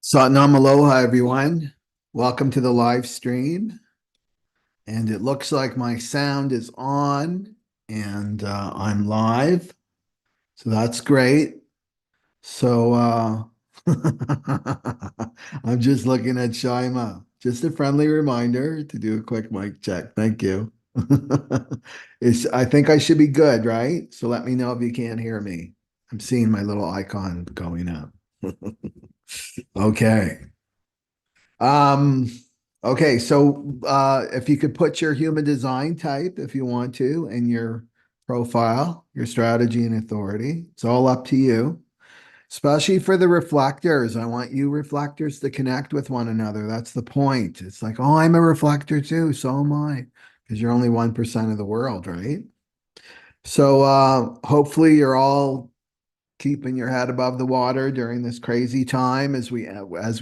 Satnam Aloha, everyone. Welcome to the live stream. And it looks like my sound is on and I'm live. So that's great. So I'm just looking at Shaima. Just a friendly reminder to do a quick mic check. Thank you. I think I should be good, right? So let me know if you can't hear me. I'm seeing my little icon going up. Okay. Um, okay, so if you could put your human design type, if you want to, in your profile, your strategy and authority, it's all up to you. Especially for the reflectors. I want you reflectors to connect with one another. That's the point. It's like, oh, I'm a reflector too, so am I. Because you're only 1% of the world, right? So hopefully you're all keeping your head above the water during this crazy time as we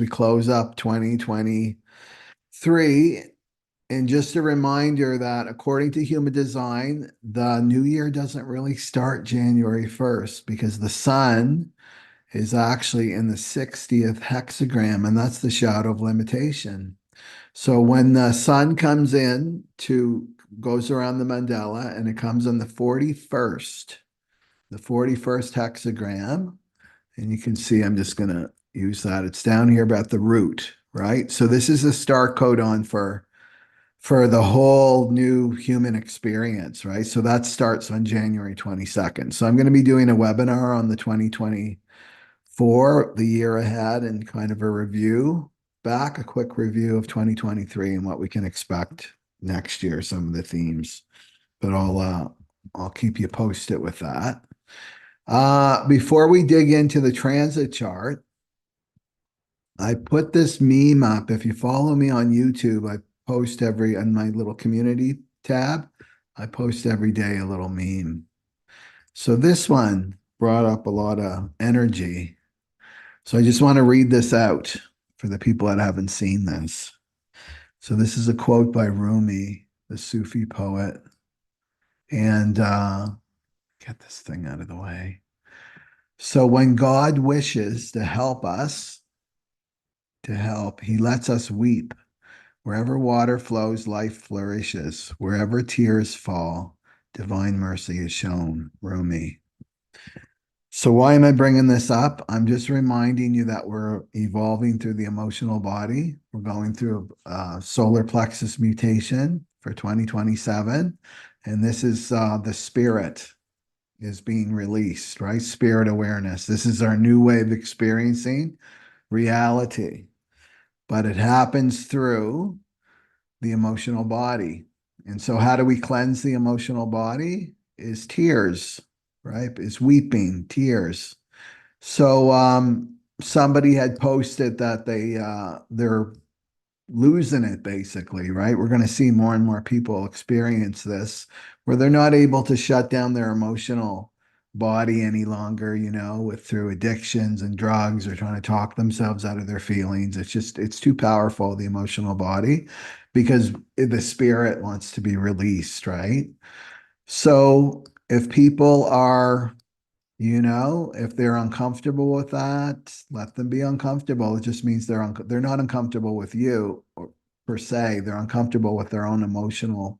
close up 2023. And just a reminder that according to human design, the new year doesn't really start January 1st because the sun is actually in the 60th hexagram, and that's the shadow of limitation. So when the sun comes in goes around the mandala and it comes on the 41st hexagram, and you can see I'm just going to use that. It's down here about the root, right? So this is a star codon for the whole new human experience, right? So that starts on January 22nd. So I'm going to be doing a webinar on the 2024, the year ahead, and kind of a quick review of 2023 and what we can expect next year, some of the themes. But I'll keep you posted with that. Before we dig into the transit chart, I put this meme up. If you follow me on YouTube, I post on my little community tab, I post every day a little meme. So this one brought up a lot of energy. So I just want to read this out for the people that haven't seen this. So this is a quote by Rumi, the Sufi poet. And get this thing out of the way. So when God wishes to help us, he lets us weep. Wherever water flows, life flourishes. Wherever tears fall, divine mercy is shown. Rumi. So why am I bringing this up? I'm just reminding you that we're evolving through the emotional body. We're going through a solar plexus mutation for 2027. And this is the spirit is being released, right? Spirit awareness. This is our new way of experiencing reality. But it happens through the emotional body. And so how do we cleanse the emotional body? Is tears, right? Is weeping, tears. So somebody had posted that they're losing it basically, right? We're going to see more and more people experience this where they're not able to shut down their emotional body any longer, through addictions and drugs or trying to talk themselves out of their feelings. It's too powerful, the emotional body, because the spirit wants to be released, right? So if people are if they're uncomfortable with that, let them be uncomfortable. It just means they're not uncomfortable with you per se. They're uncomfortable with their own emotional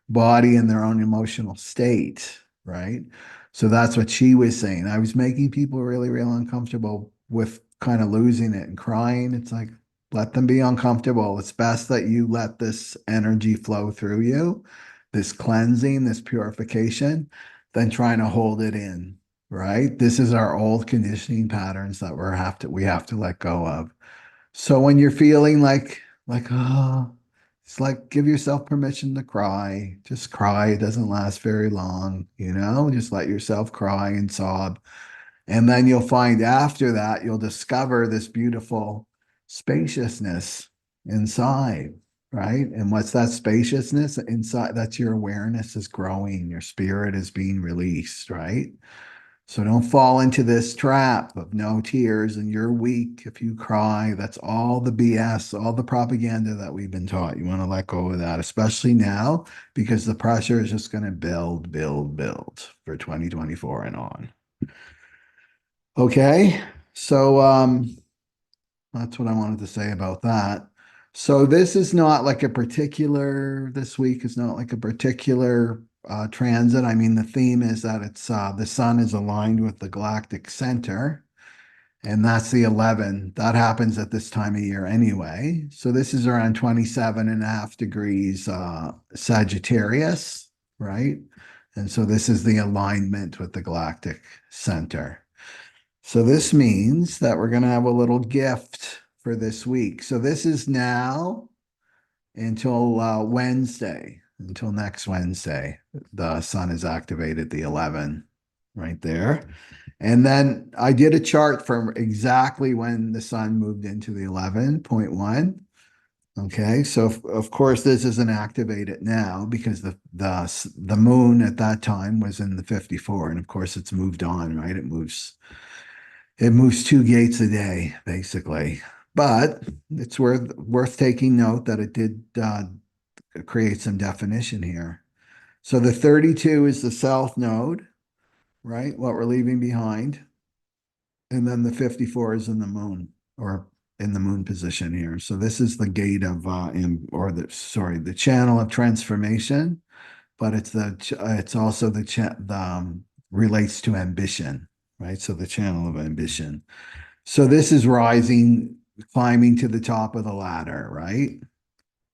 body and their own emotional state, right? So that's what she was saying. I was making people really, real uncomfortable with kind of losing it and crying. It's like, let them be uncomfortable. It's best that you let this energy flow through you, this cleansing, this purification, than trying to hold it in, right? This is our old conditioning patterns that we have to let go of. So when you're feeling like oh, it's like give yourself permission to cry. Just cry. It doesn't last very long, Just let yourself cry and sob. And then you'll find after that you'll discover this beautiful spaciousness inside, right? And what's that spaciousness inside? That's your awareness is growing, your spirit is being released, right? So don't fall into this trap of no tears and you're weak if you cry. That's all the BS, all the propaganda that we've been taught. You want to let go of that, especially now, because the pressure is just going to build, build, build for 2024 and on. Okay. So That's what I wanted to say about that. So this is not like a particular, this week is not like a particular transit. I mean, the theme is that it's the sun is aligned with the galactic center, and that's the 11. That happens at this time of year anyway. So this is around 27.5 degrees Sagittarius, right? And so this is the alignment with the galactic center. So this means that we're going to have a little gift for this week. So this is now until Wednesday, until next Wednesday. The sun is activated the 11 right there. And then I did a chart for exactly when the sun moved into the 11.1. Okay, so of course this isn't activated now because the moon at that time was in the 54, and of course it's moved on, right? It moves 2 gates a day, basically. But it's worth taking note that it did create some definition here. So the 32 is the south node, right? What we're leaving behind. And then the 54 is in the moon, or in the moon position here. So this is the gate of the channel of transformation, but it's also relates to ambition, right? So the channel of ambition. So this is rising, climbing to the top of the ladder, right?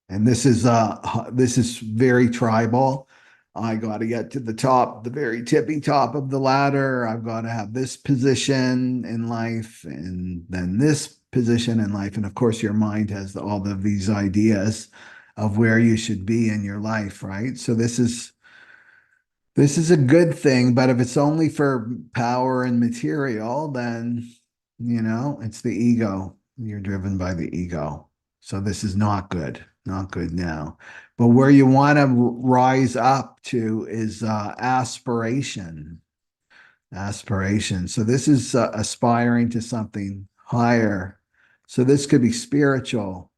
And this is very tribal. I got to get to the top, the very tippy top of the ladder. I've got to have this position in life and then this position in life. And of course, your mind has all of these ideas of where you should be in your life, right? So this is a good thing, but if it's only for power and material, then, it's the ego. You're driven by the ego. So this is not good, not good now. But where you want to rise up to is aspiration, aspiration. So this is aspiring to something higher. So this could be spiritual,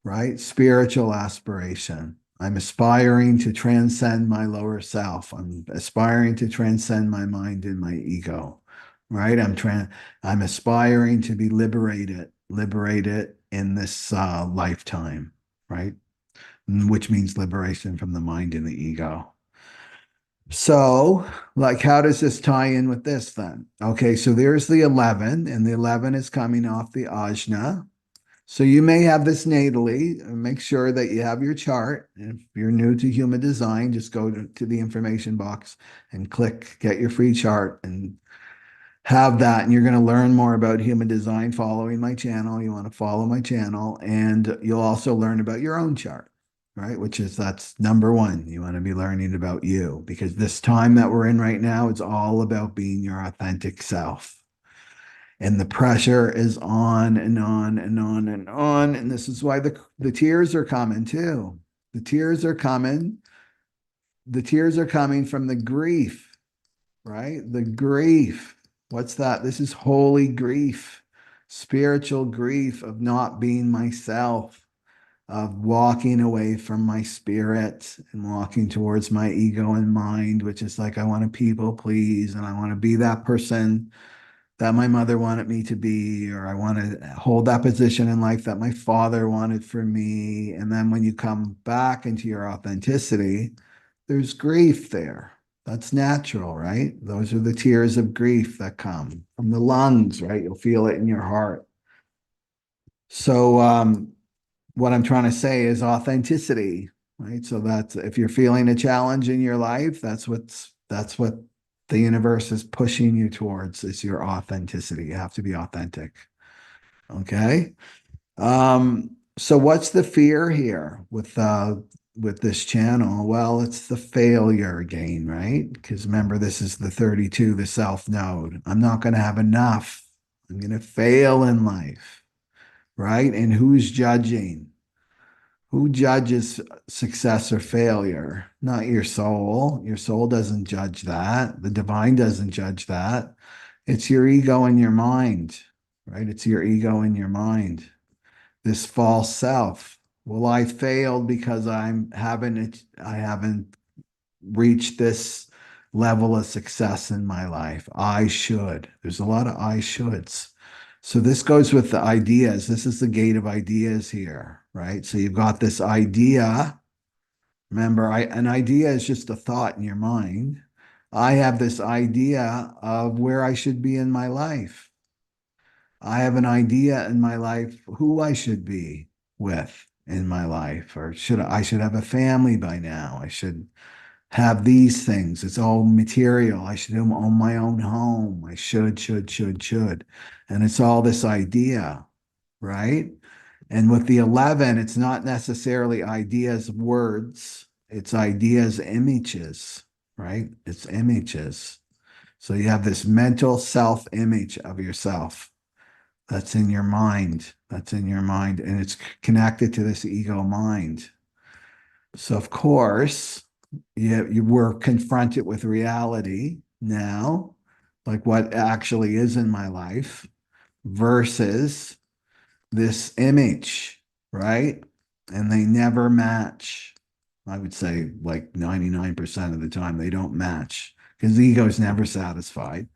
right? Spiritual aspiration. I'm aspiring to transcend my lower self. I'm aspiring to transcend my mind and my ego, right? I'm aspiring to be liberated in this lifetime, right? Which means liberation from the mind and the ego. So, like, how does this tie in with this then? Okay, so there's the 11, and the 11 is coming off the ajna. So you may have this natally. Make sure that you have your chart. If you're new to human design, just go to the information box and click get your free chart and have that. And you're going to learn more about human design following my channel. You want to follow my channel, and you'll also learn about your own chart, right? That's number one. You want to be learning about you, because this time that we're in right now, it's all about being your authentic self. And the pressure is on and on and on and on. And this is why the tears are coming too. The tears are coming. The tears are coming from the grief, right? The grief. What's that? This is holy grief, spiritual grief of not being myself, of walking away from my spirit and walking towards my ego and mind, which is like, I want to people please and I want to be that person that my mother wanted me to be, or I want to hold that position in life that my father wanted for me. And then when you come back into your authenticity, there's grief there. That's natural, right? Those are the tears of grief that come from the lungs, right? You'll feel it in your heart. So, what I'm trying to say is authenticity, right? So that's if you're feeling a challenge in your life, that's what the universe is pushing you towards is your authenticity. You have to be authentic. Okay. So what's the fear here with this channel? Well, it's the failure again, right? Because remember, this is the 32, the self node. I'm not going to have enough. I'm going to fail in life, right? And who's judging? Who judges success or failure? Not your soul. Your soul doesn't judge that. The divine doesn't judge that. It's your ego and your mind, right? It's your ego and your mind. This false self. Well, I failed because I haven't reached this level of success in my life. I should. There's a lot of I shoulds. So this goes with the ideas. This is the gate of ideas here, right? So you've got this idea. Remember, an idea is just a thought in your mind. I have this idea of where I should be in my life. I have an idea in my life who I should be with in my life, or I should have a family by now. I should have these things. It's all material. I should own my own home. I should. And it's all this idea, right? And with the 11, it's not necessarily ideas, words, it's ideas, images, right? It's images. So you have this mental self image of yourself that's in your mind. That's in your mind. And it's connected to this ego mind. So, of course, you were confronted with reality now, like what actually is in my life versus this image, right? And they never match. I would say like 99% of the time they don't match because the ego is never satisfied.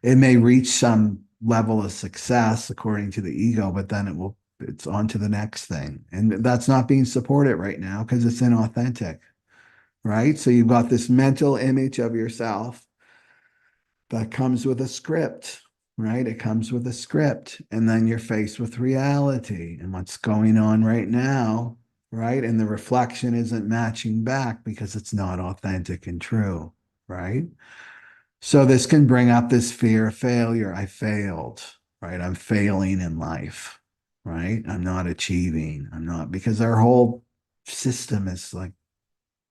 It may reach some level of success according to the ego, but then it's on to the next thing. And that's not being supported right now because it's inauthentic, right? So you've got this mental image of yourself that comes with a script, right? It comes with a script. And then you're faced with reality and what's going on right now, right? And the reflection isn't matching back because it's not authentic and true, right? So this can bring up this fear of failure. I failed, right? I'm failing in life, right? I'm not achieving. I'm not, because our whole system is like,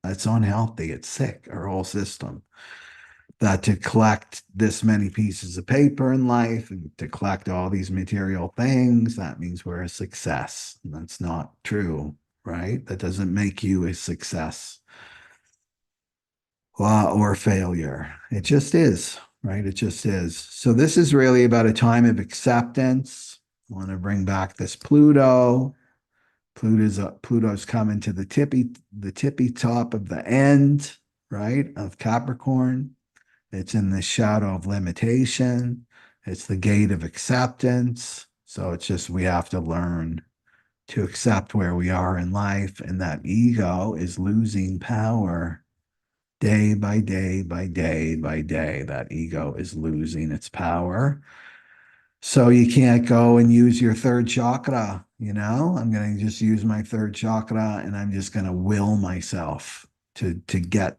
it's unhealthy. It's sick, our whole system. That to collect this many pieces of paper in life and to collect all these material things, that means we're a success. And that's not true, right? That doesn't make you a success or failure. It just is, right? It just is. So this is really about a time of acceptance. I want to bring back this Pluto. Pluto's coming to the tippy top of the end, right, of Capricorn. It's in the shadow of limitation. It's the gate of acceptance. So it's just we have to learn to accept where we are in life, and that ego is losing power day by day by day by day. That ego is losing its power. So you can't go and use your third chakra, I'm going to just use my third chakra and I'm just going to will myself to get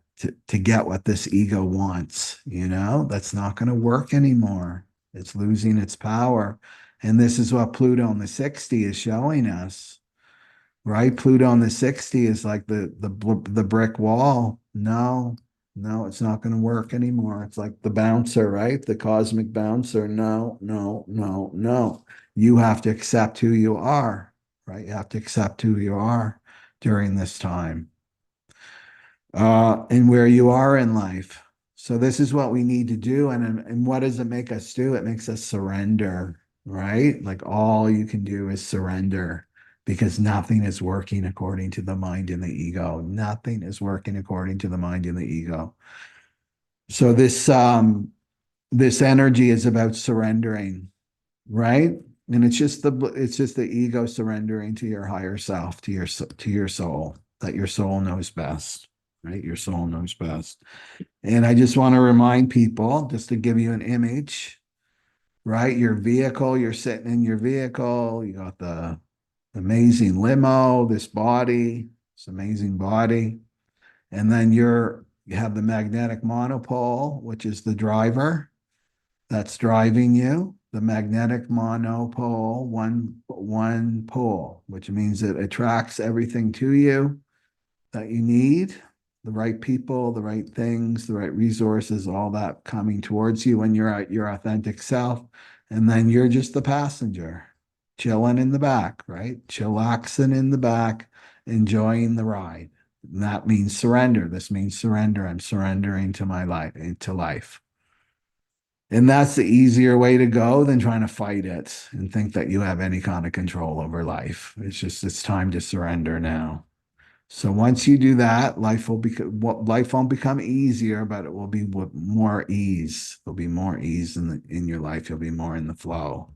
what this ego wants, That's not going to work anymore. It's losing its power. And this is what Pluto in the 60 is showing us, right? Pluto in the 60 is like the brick wall. No, it's not going to work anymore. It's like the bouncer, right? The cosmic bouncer. No. You have to accept who you are, right? You have to accept who you are during this time and where you are in life. So this is what we need to do. And what does it make us do? It makes us surrender, right? Like all you can do is surrender because nothing is working according to the mind and the ego. Nothing is working according to the mind and the ego. So this energy is about surrendering, right? And it's just the ego surrendering to your higher self, to your soul, that your soul knows best, right? Your soul knows best. And I just want to remind people, just to give you an image, right? Your vehicle, you're sitting in your vehicle, you got the amazing limo, this amazing body. And then you have the magnetic monopole, which is the driver that's driving you. The magnetic monopole, one pole, which means it attracts everything to you that you need, the right people, the right things, the right resources, all that coming towards you when you're at your authentic self. And then you're just the passenger, chilling in the back, right? Chillaxing in the back, enjoying the ride. And that means surrender. This means surrender. I'm surrendering to my life, to life. And that's the easier way to go than trying to fight it and think that you have any kind of control over life. It's time to surrender now. So once you do that, life won't become easier, but it will be with more ease. There'll be more ease in your life. You'll be more in the flow.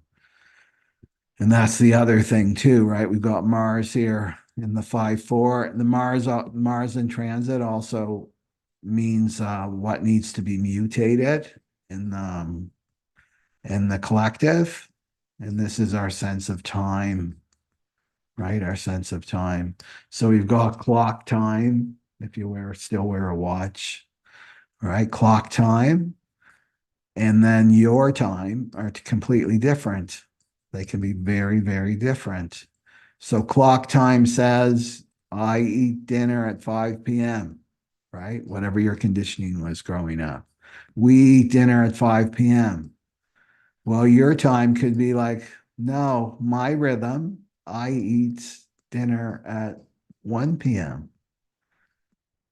And that's the other thing too, right? We've got Mars here in the 5-4. The Mars in transit also means what needs to be mutated in the collective. And this is our sense of time, right? Our sense of time. So we've got clock time, if you still wear a watch, right? Clock time and then your time are completely different. They can be very, very different. So clock time says, I eat dinner at 5 p.m., right? Whatever your conditioning was growing up. We eat dinner at 5 p.m. Well, your time could be like, no, my rhythm, I eat dinner at 1 p.m.,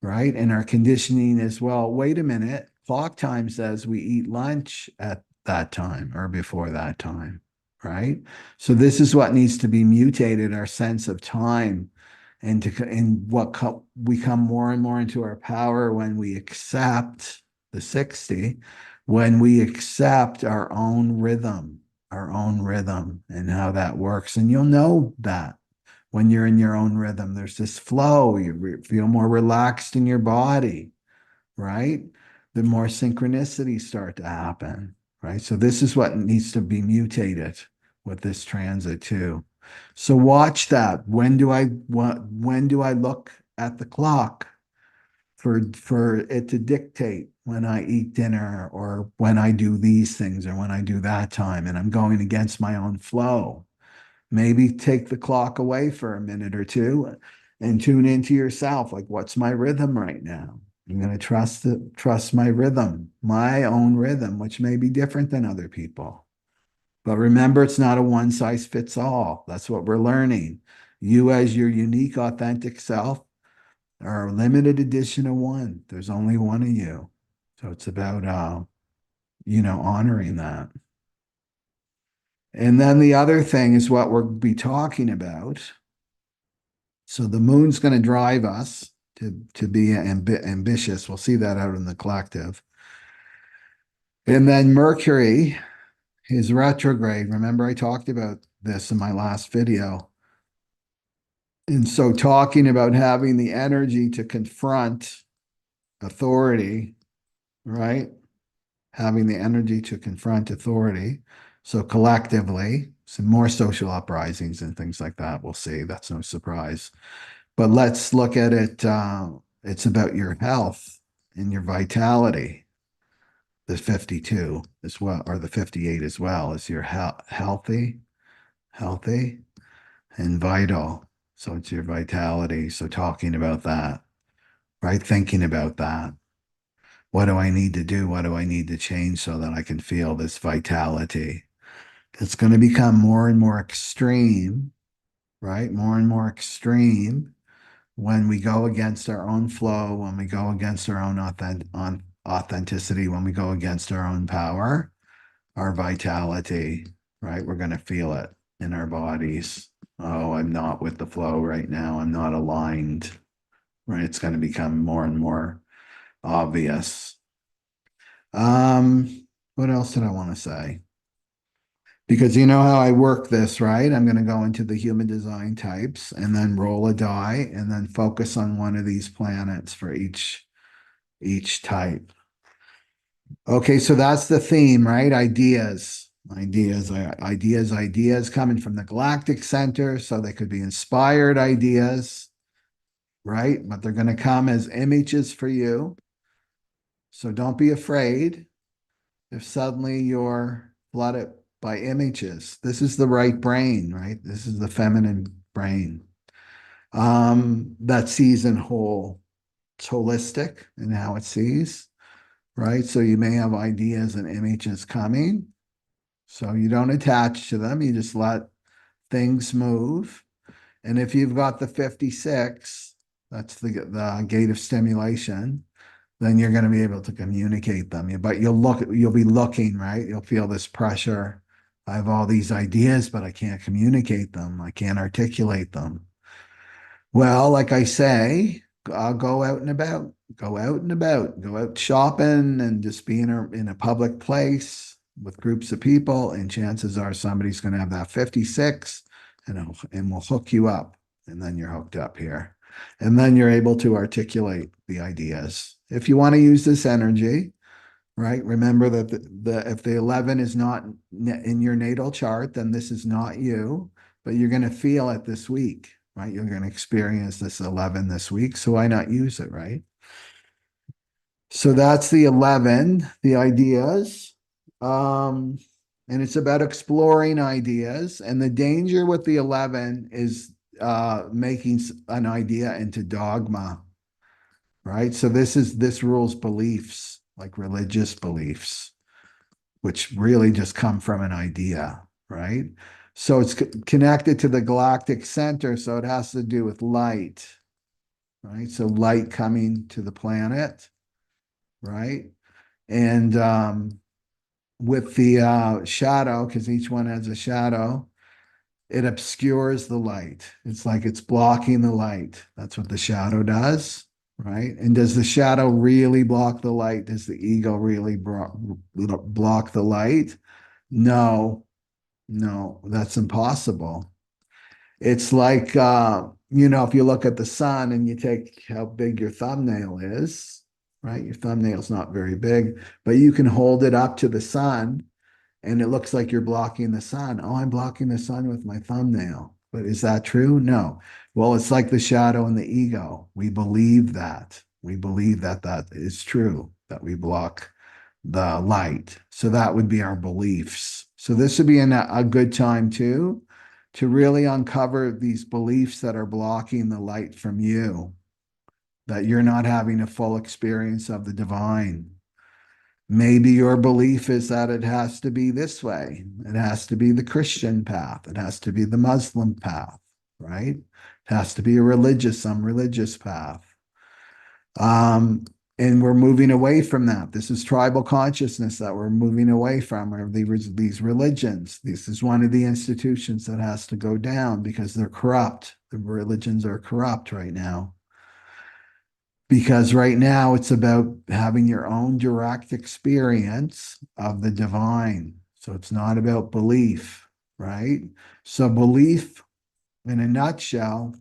right? And our conditioning is, well, wait a minute. Clock time says we eat lunch at that time or before that time, right? So this is what needs to be mutated, our sense of time, we come more and more into our power when we accept the 60, when we accept our own rhythm and how that works. And you'll know that when you're in your own rhythm. There's this flow. You feel more relaxed in your body, right? The more synchronicities start to happen, right? So this is what needs to be mutated with this transit too. So watch that. When do I look at the clock for it to dictate when I eat dinner or when I do these things or when I do that time and I'm going against my own flow? Maybe take the clock away for a minute or two and tune into yourself. Like, what's my rhythm right now? I'm going to trust my rhythm, my own rhythm, which may be different than other people. But remember, it's not a one size fits all. That's what we're learning. You, as your unique, authentic self, are a limited edition of one. There's only one of you. So it's about, honoring that. And then the other thing is what we'll be talking about. So the moon's going to drive us to be ambitious. We'll see that out in the collective. And then Mercury is retrograde. Remember, I talked about this in my last video. And so talking about having the energy to confront authority, right? Having the energy to confront authority. So collectively, some more social uprisings and things like that. We'll see. That's no surprise. But let's look at it. It's about your health and your vitality. The 52 as well, or the 58 as well, is your healthy, and vital. So it's your vitality. So talking about that, right? Thinking about that. What do I need to do? What do I need to change so that I can feel this vitality? It's going to become more and more extreme, right? More and more extreme when we go against our own flow, when we go against our own authenticity, when we go against our own power, our vitality, right? We're going to feel it in our bodies. Oh, I'm not with the flow right now. I'm not aligned, right? It's going to become more and more obvious. What else did I want to say? Because you know how I work this, right? I'm going to go into the human design types and then roll a die and then focus on one of these planets for each type. Okay, so that's the theme, right? Ideas coming from the galactic center. So they could be inspired ideas, right? But they're going to come as images for you. So don't be afraid if suddenly you're flooded by images. This is the right brain, right? This is the feminine brain that sees in whole. It's holistic in how it sees, right? So you may have ideas and images coming. So you don't attach to them. You just let things move. And if you've got the 56, that's the gate of stimulation, then you're going to be able to communicate them. But you'll be looking, right? You'll feel this pressure. I have all these ideas, but I can't communicate them. I can't articulate them. Well, like I say, I'll go out and about, go out shopping and just be in a public place. with groups of people, and chances are somebody's going to have that 56 and we'll hook you up. And then you're hooked up here. And then you're able to articulate the ideas. If you want to use this energy, right? Remember that if the 11 is not in your natal chart, then this is not you, but you're going to feel it this week, right? You're going to experience this 11 this week. So why not use it, right? So that's the 11, the ideas. And it's about exploring ideas. And the danger with the 11 is making an idea into dogma, right? So this rules beliefs, like religious beliefs, which really just come from an idea, right? So it's connected to the galactic center, so it has to do with light, right? So light coming to the planet, right? And with the shadow, because each one has a shadow, it obscures the light. It's like it's blocking the light. That's what the shadow does, right? And does the shadow really block the light? Does the ego really block the light? No, no, that's impossible. It's like, if you look at the sun and you take how big your thumbnail is, right? Your thumbnail's not very big, but you can hold it up to the sun and it looks like you're blocking the sun. Oh, I'm blocking the sun with my thumbnail. But is that true? No. Well, it's like the shadow and the ego. We believe that. We believe that that is true, that we block the light. So that would be our beliefs. So this would be a good time too, to really uncover these beliefs that are blocking the light from you, that you're not having a full experience of the divine. Maybe your belief is that it has to be this way. It has to be the Christian path. It has to be the Muslim path, right? It has to be some religious path. Um, and we're moving away from that. This is tribal consciousness that we're moving away from, or these religions. This is one of the institutions that has to go down because they're corrupt. The religions are corrupt right now. Because right now it's about having your own direct experience of the divine. So it's not about belief, right? So belief, in a nutshell,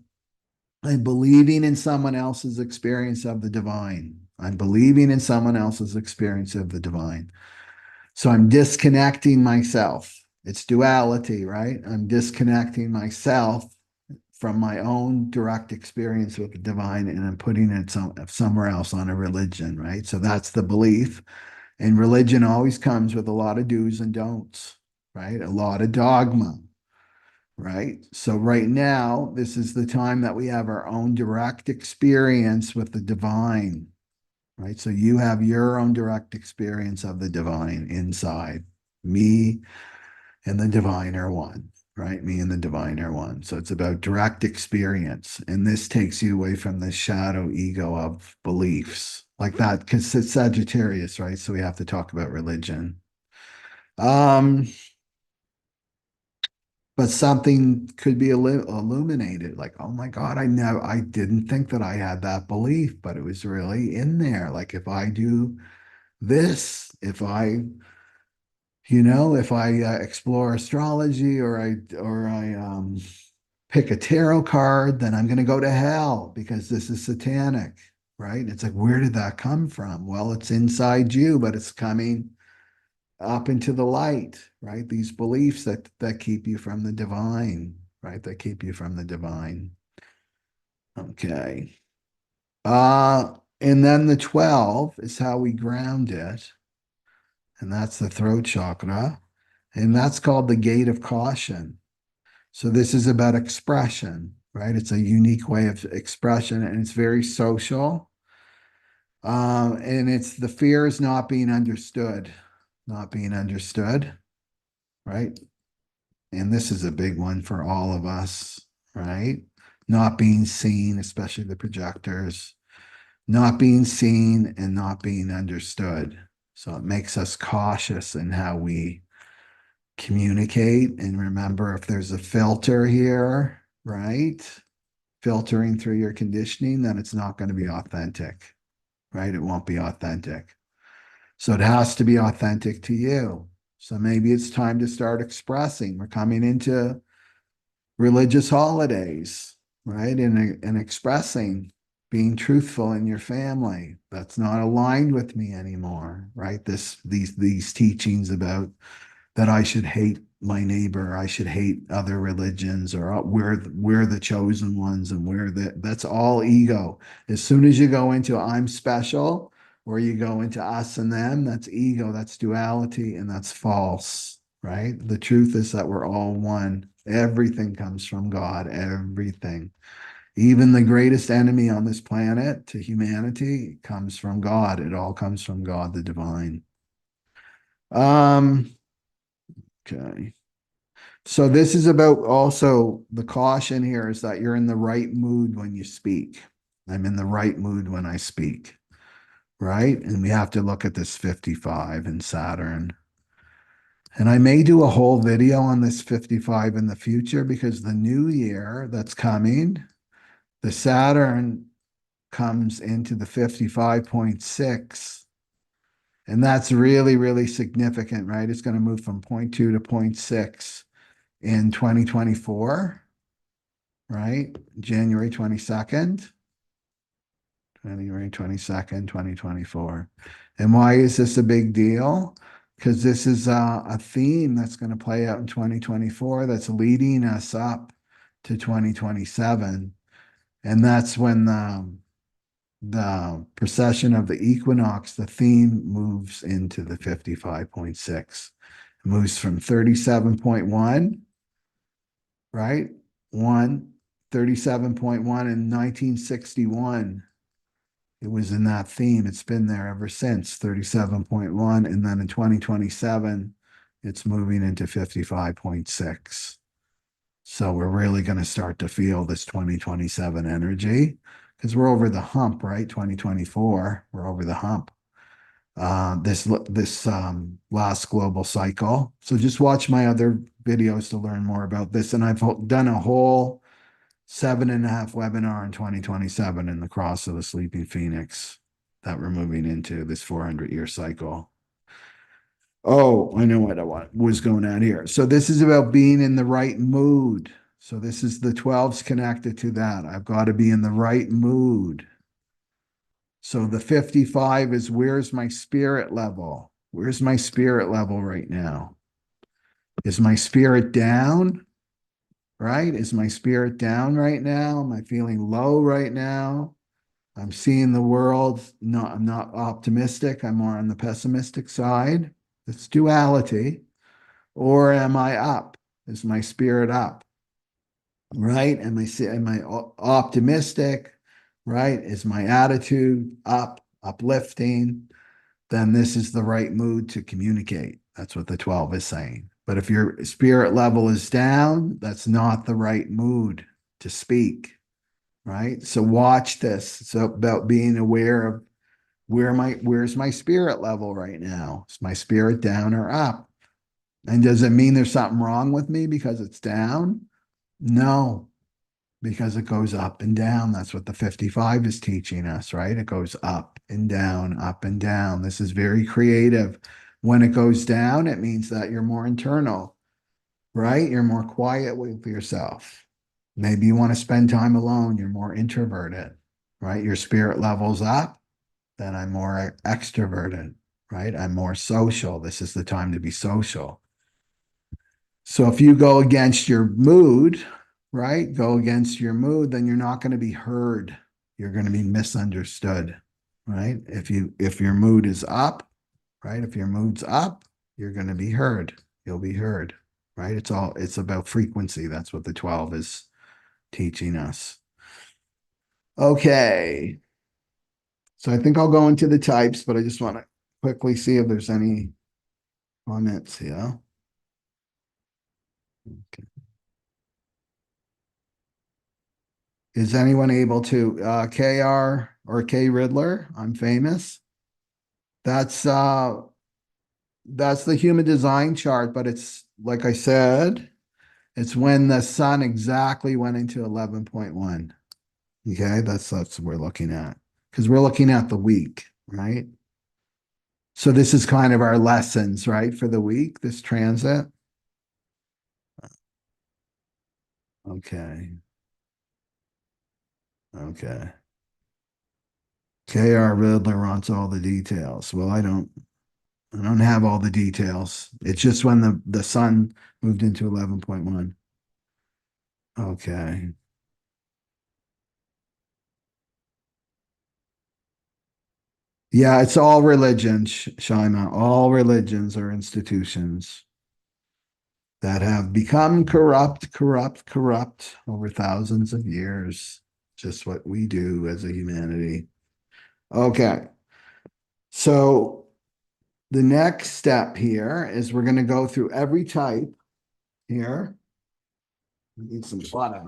I'm believing in someone else's experience of the divine. I'm believing in someone else's experience of the divine. So I'm disconnecting myself. It's duality, right? I'm disconnecting myself from my own direct experience with the divine and I'm putting it somewhere else on a religion, right? So that's the belief. And religion always comes with a lot of do's and don'ts, right? A lot of dogma, right? So right now, this is the time that we have our own direct experience with the divine, right? So you have your own direct experience of the divine inside. Me and the divine are one, right? Me and the divine are one. So it's about direct experience. And this takes you away from the shadow ego of beliefs like that, because it's Sagittarius, right? So we have to talk about religion. But something could be illuminated, like, oh my God, I didn't think that I had that belief, but it was really in there. Like if I do this, if I explore astrology or I pick a tarot card, then I'm going to go to hell because this is satanic, right? It's like, where did that come from? Well, it's inside you, but it's coming up into the light, right? These beliefs that keep you from the divine, right? That keep you from the divine. Okay. And then the 12 is how we ground it. And that's the throat chakra. And that's called the gate of caution. So this is about expression, right? It's a unique way of expression and it's very social. And it's the fear is not being understood, right? And this is a big one for all of us, right? Not being seen, especially the projectors, not being seen and not being understood. So it makes us cautious in how we communicate. And remember, if there's a filter here, right? Filtering through your conditioning, then it's not going to be authentic, right? It won't be authentic. So it has to be authentic to you. So maybe it's time to start expressing. We're coming into religious holidays, right? And expressing, being truthful in your family. That's not aligned with me anymore, right? These teachings about that I should hate my neighbor, I should hate other religions, or we're the chosen ones, and that's all ego. As soon as you go into I'm special, or you go into us and them, that's ego, that's duality, and that's false, right? The truth is that we're all one. Everything comes from God, everything. Even the greatest enemy on this planet to humanity comes from God. It all comes from God, the divine. Um, okay. So this is about also the caution here is that you're in the right mood when you speak. I'm in the right mood when I speak, right? And we have to look at this 55 in Saturn. And I may do a whole video on this 55 in the future because the new year that's coming, the Saturn comes into the 55.6. And that's really, really significant, right? It's going to move from 0.2 to 0.6 in 2024, right? January 22nd, 2024. And why is this a big deal? Because this is a theme that's going to play out in 2024 that's leading us up to 2027. And that's when the precession of the equinox, the theme moves into the 55.6. It moves from 37.1, right? 37.1 in 1961. It was in that theme. It's been there ever since 37.1. And then in 2027, it's moving into 55.6. So we're really going to start to feel this 2027 energy because we're over the hump, right? 2024, we're over the hump. This last global cycle. So just watch my other videos to learn more about this. And I've done a whole 7.5 webinar in 2027 in the cross of the sleeping phoenix that we're moving into this 400-year cycle. Oh, I know what was going on here. So this is about being in the right mood. So this is the 12s connected to that. I've got to be in the right mood. So the 55 is where's my spirit level? Where's my spirit level right now? Is my spirit down? Right? Is my spirit down right now? Am I feeling low right now? I'm seeing the world. No, I'm not optimistic. I'm more on the pessimistic side. It's duality. Or am I up? Is my spirit up? Right? Am I optimistic? Right? Is my attitude up, uplifting? Then this is the right mood to communicate. That's what the 12 is saying. But if your spirit level is down, that's not the right mood to speak, right? So watch this. It's about being aware of where's my spirit level right now? Is my spirit down or up? And does it mean there's something wrong with me because it's down? No, because it goes up and down. That's what the 55 is teaching us, right? It goes up and down, up and down. This is very creative. When it goes down, it means that you're more internal, right? You're more quiet with yourself. Maybe you want to spend time alone. You're more introverted, right? Your spirit level's up, then I'm more extroverted, right? I'm more social. This is the time to be social. So if you go against your mood, right? Go against your mood, then you're not going to be heard. You're going to be misunderstood, right? If your mood is up, right? If your mood's up, you're going to be heard. You'll be heard, right? It's about frequency. That's what the 12 is teaching us. Okay. So I think I'll go into the types, but I just want to quickly see if there's any comments here. Okay. Is anyone able to KR or K Riddler? I'm famous. That's the human design chart, but it's like I said, it's when the sun exactly went into 11.1. Okay, that's what we're looking at. Because we're looking at the week, right? So this is kind of our lessons, right, for the week, this transit. Okay. Okay. KR Riddler wants all the details. Well, I don't have all the details. It's just when the sun moved into 11.1. Okay. Yeah, it's all religions, Shaima. All religions are institutions that have become corrupt over thousands of years. Just what we do as a humanity. Okay. So the next step here is we're going to go through every type here. We need some butter.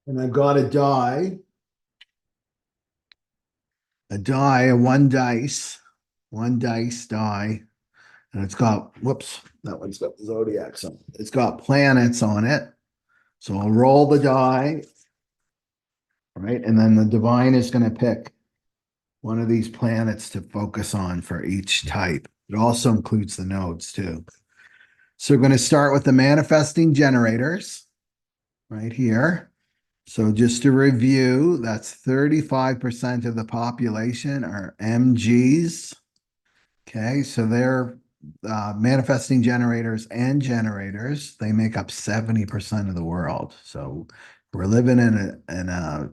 And I've got a one dice die. And it's got, whoops, that one's got the zodiacs on it. It's got planets on it. So I'll roll the die, right? And then the divine is going to pick one of these planets to focus on for each type. It also includes the nodes too. So we're going to start with the manifesting generators right here. So just to review, that's 35% of the population are MGs. Okay, so they're manifesting generators and generators. They make up 70% of the world. So we're living in a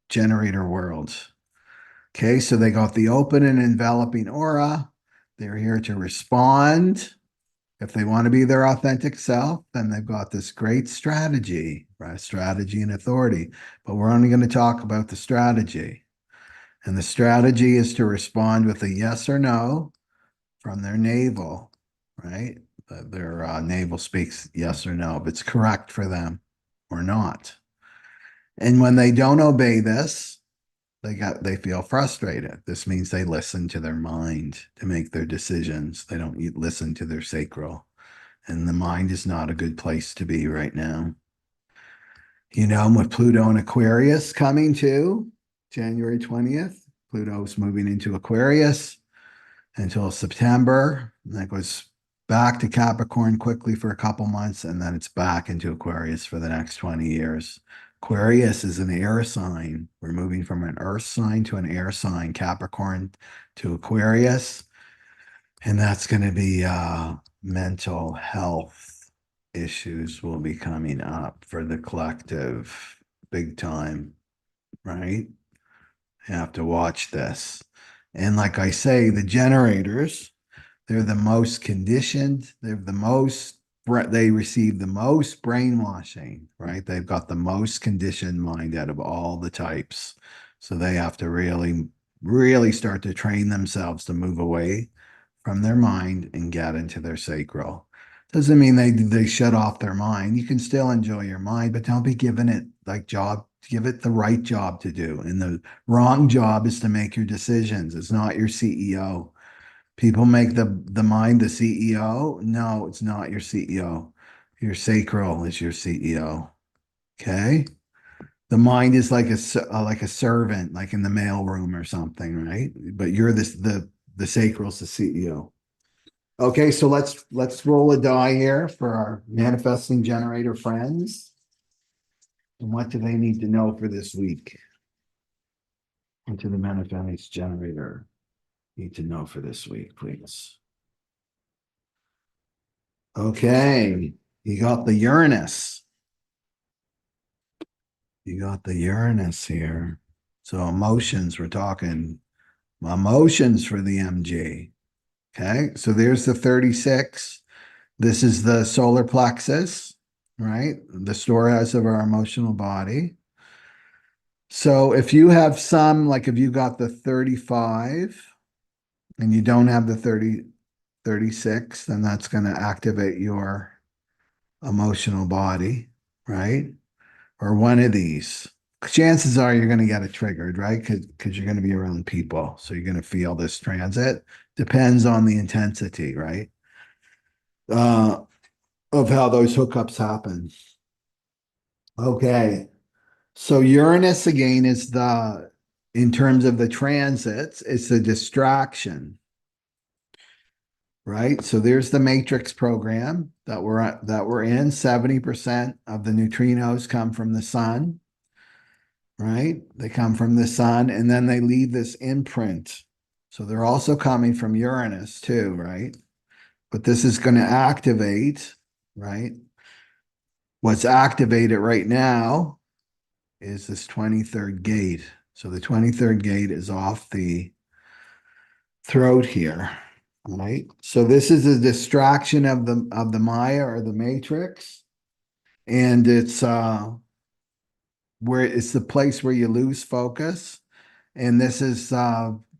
generator world. Okay, so they got the open and enveloping aura. They're here to respond. If they want to be their authentic self, then they've got this great strategy, right? Strategy and authority. But we're only going to talk about the strategy. And the strategy is to respond with a yes or no from their navel, right? Their navel speaks yes or no, if it's correct for them or not. And when they don't obey this, they feel frustrated. This means they listen to their mind to make their decisions. They don't listen to their sacral. And the mind is not a good place to be right now. You know, with Pluto and Aquarius coming too, January 20th, Pluto's moving into Aquarius until September. And that goes back to Capricorn quickly for a couple months, and then it's back into Aquarius for the next 20 years. Aquarius is an air sign. We're moving from an earth sign to an air sign, Capricorn to Aquarius. And that's going to be mental health issues will be coming up for the collective big time, right? You have to watch this. And like I say, the generators, they're the most conditioned, they receive the most brainwashing, right? They've got the most conditioned mind out of all the types. So they have to really, really start to train themselves to move away from their mind and get into their sacral. Doesn't mean they shut off their mind. You can still enjoy your mind, but don't be giving it give it the right job to do. And the wrong job is to make your decisions. It's not your CEO. People make the mind the CEO. No, it's not your CEO. Your sacral is your CEO. Okay. The mind is like a servant, like in the mailroom or something, right? But you're the sacral's the CEO. Okay, so let's roll a die here for our manifesting generator friends. And what do they need to know for this week? What do the manifesting generator need to know for this week, please? Okay, you got the Uranus. You got the Uranus here. So emotions, we're talking emotions for the MG. Okay, so there's the 36. This is the solar plexus, right? The storehouse of our emotional body. So if you have like if you got the 35 and you don't have the 36, then that's going to activate your emotional body, right? Or one of these. Chances are you're going to get it triggered, right? Because you're going to be around people. So you're going to feel this transit. Depends on the intensity, right? Uh, of how those hookups happen. Okay. So Uranus again is in terms of the transits, it's a distraction, right? So there's the matrix program that we're in. 70% of the neutrinos come from the sun, right? They come from the sun and then they leave this imprint. So they're also coming from Uranus too, right? But this is going to activate, right? What's activated right now is this 23rd gate. So the 23rd gate is off the throat here, right? So this is a distraction of the Maya or the matrix, and it's the place where you lose focus, and this is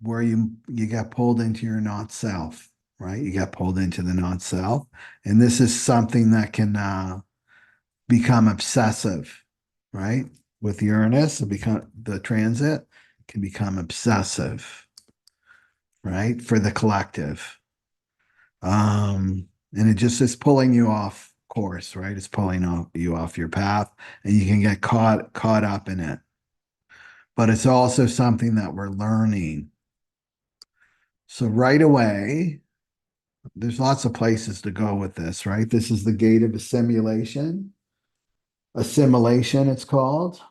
where you get pulled into your not self, right? You get pulled into the not self, and this is something that can become obsessive, right? With Uranus, the transit can become obsessive, right? For the collective. And it just is pulling you off course, right? It's pulling you off your path, and you can get caught up in it. But it's also something that we're learning. So right away, there's lots of places to go with this, right? This is the gate of assimilation, it's called.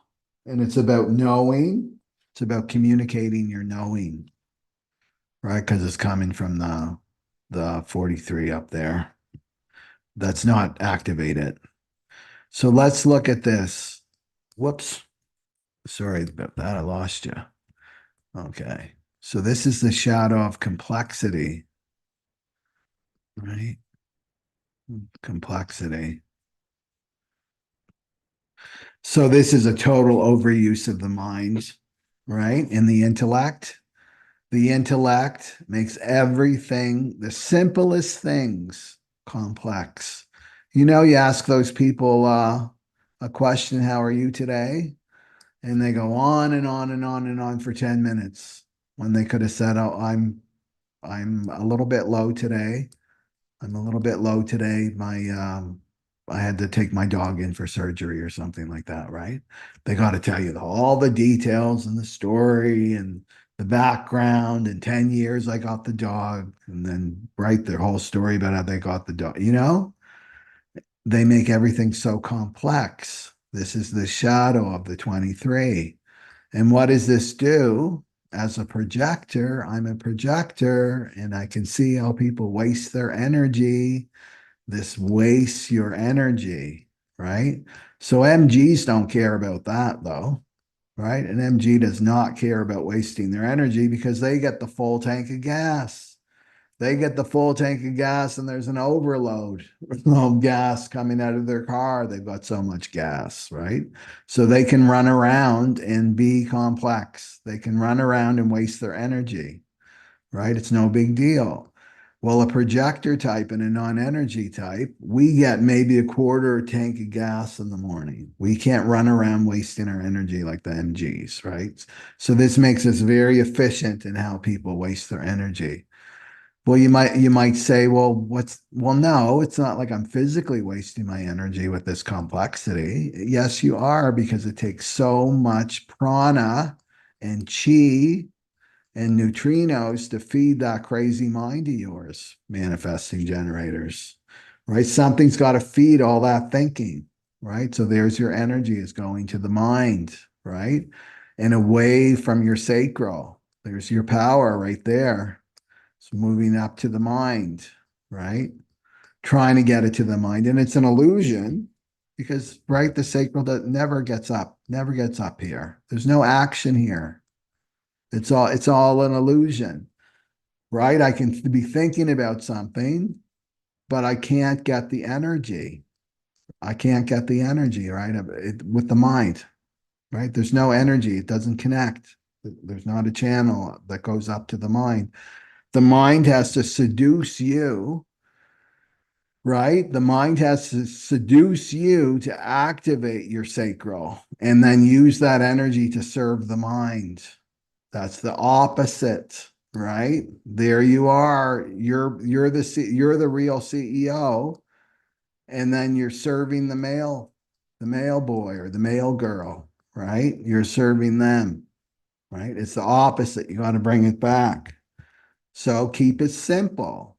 And it's about knowing, it's about communicating your knowing, right? Because it's coming from the 43 up there. That's not activated. So let's look at this. Whoops. Sorry about that. I lost you. Okay. So this is the shadow of complexity, right? Complexity. So this is a total overuse of the mind, right? And the intellect. The intellect makes everything, the simplest things, complex. You ask those people a question, how are you today? And they go on and on and on and on for 10 minutes when they could have said, oh, I'm a little bit low today. I'm a little bit low today. I had to take my dog in for surgery or something like that, right? They got to tell you all the details and the story and the background. In 10 years, I got the dog, and then write their whole story about how they got the dog. They make everything so complex. This is the shadow of the 23. And what does this do? As a projector, I'm a projector, and I can see how people waste their energy. This wastes your energy, right? So MGs don't care about that, though, right? An MG does not care about wasting their energy because they get the full tank of gas. They get the full tank of gas, and there's an overload of gas coming out of their car. They've got so much gas, right? So they can run around and be complex. They can run around and waste their energy, right? It's no big deal. Well, a projector type and a non-energy type, we get maybe a quarter tank of gas in the morning. We can't run around wasting our energy like the MGs, right? So this makes us very efficient in how people waste their energy. Well, you might say, well, no, it's not like I'm physically wasting my energy with this complexity. Yes, you are, because it takes so much prana and chi and neutrinos to feed that crazy mind of yours, manifesting generators, right? Something's got to feed all that thinking, right? So there's your energy is going to the mind, right? And away from your sacral. There's your power right there. It's moving up to the mind, right? Trying to get it to the mind. And it's an illusion because, right, the sacral that never gets up here. There's no action here. It's all an illusion, right? I can be thinking about something, but I can't get the energy. I can't get the energy, right? With the mind, right? There's no energy. It doesn't connect. There's not a channel that goes up to the mind. The mind has to seduce you, right? The mind has to seduce you to activate your sacral and then use that energy to serve the mind. That's the opposite, right? There you are. You're the real CEO, and then you're serving the male. the male boy or the male girl, right? You're serving them, right? It's the opposite. You got to bring it back. So keep it simple.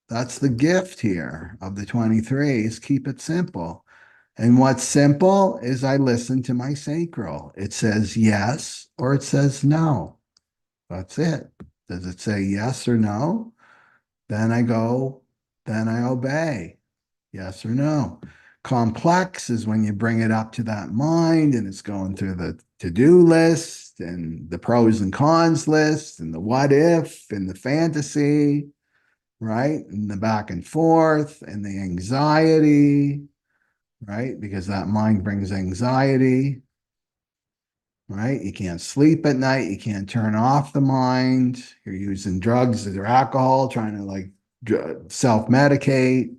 That's the gift here of the 23 is keep it simple. And what's simple is I listen to my sacral. It says yes or it says no. That's it. Does it say yes or no? Then I go, then I obey. Yes or no. Complex is when you bring it up to that mind and it's going through the to-do list and the pros and cons list and the what if and the fantasy, right? And the back and forth and the anxiety, right? Because that mind brings anxiety, right? You can't sleep at night. You can't turn off the mind. You're using drugs or alcohol, trying to like self-medicate.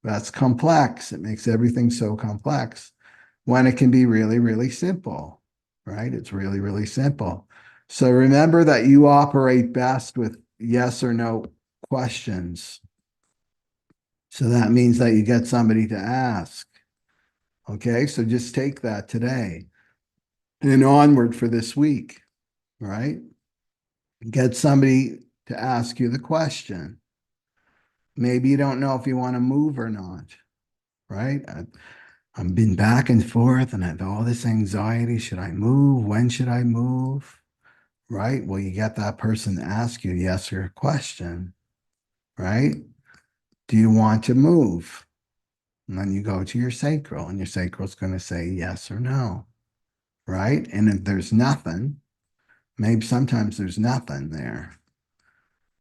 That's complex. It makes everything so complex when it can be really, really simple, right? It's really, really simple. So remember that you operate best with yes or no questions. So that means that you get somebody to ask. Okay, so just take that today and onward for this week, right? Get somebody to ask you the question. Maybe you don't know if you want to move or not, right? I've been back and forth and I have all this anxiety. Should I move? When should I move? Right? Well, you get that person to ask you yes or question, right? Do you want to move? And then you go to your sacral and your sacral is going to say yes or no, right? And if there's nothing, maybe sometimes there's nothing there.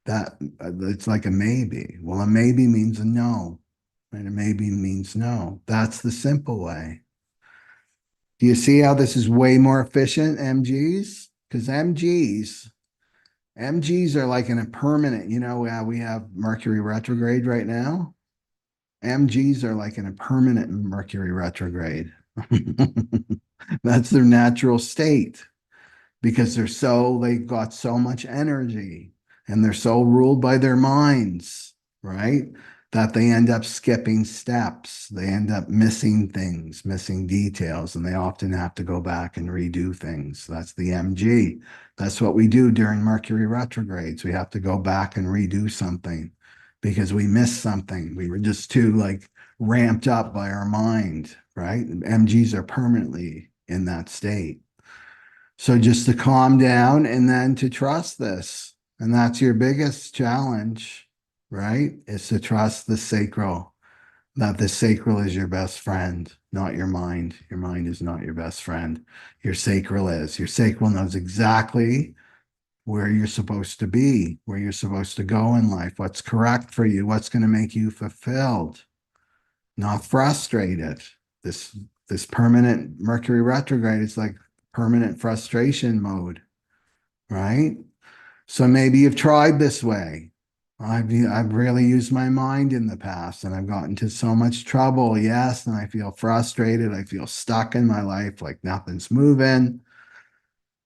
That it's like a maybe. Well, a maybe means a no, and a maybe means no. That's the simple way. Do you see how this is way more efficient, MGs? Because MGs are like in a permanent, we have Mercury retrograde right now. MGs are like in a permanent Mercury retrograde. That's their natural state because they've got so much energy and they're so ruled by their minds, right? That they end up skipping steps. They end up missing things, missing details, and they often have to go back and redo things. That's the MG. That's what we do during Mercury retrogrades. We have to go back and redo something because we missed something. We were just too like ramped up by our mind, right? MGs are permanently in that state. So just to calm down and then to trust this. And that's your biggest challenge, right? Is to trust the sacral, that the sacral is your best friend, not your mind. Your mind is not your best friend. Your sacral is. Your sacral knows exactly where you're supposed to be, where you're supposed to go in life, what's correct for you, what's going to make you fulfilled, not frustrated. This this permanent Mercury retrograde is like permanent frustration mode, right? So maybe you've tried this way. I've really used my mind in the past and I've gotten into so much trouble. Yes, and I feel frustrated. I feel stuck in my life, like nothing's moving,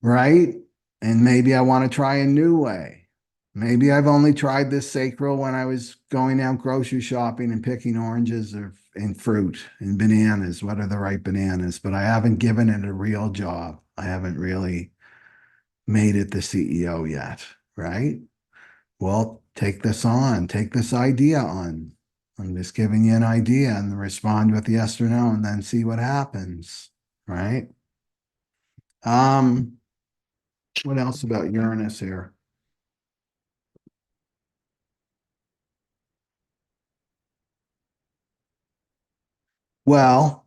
right? And maybe I want to try a new way. Maybe I've only tried this sacral when I was going out grocery shopping and picking oranges or and fruit and bananas. What are the right bananas? But I haven't given it a real job. I haven't really made it the CEO yet, right? Well, take this on, take this idea on. I'm just giving you an idea and respond with yes or no and then see what happens, right? Um, what else about Uranus here? Well,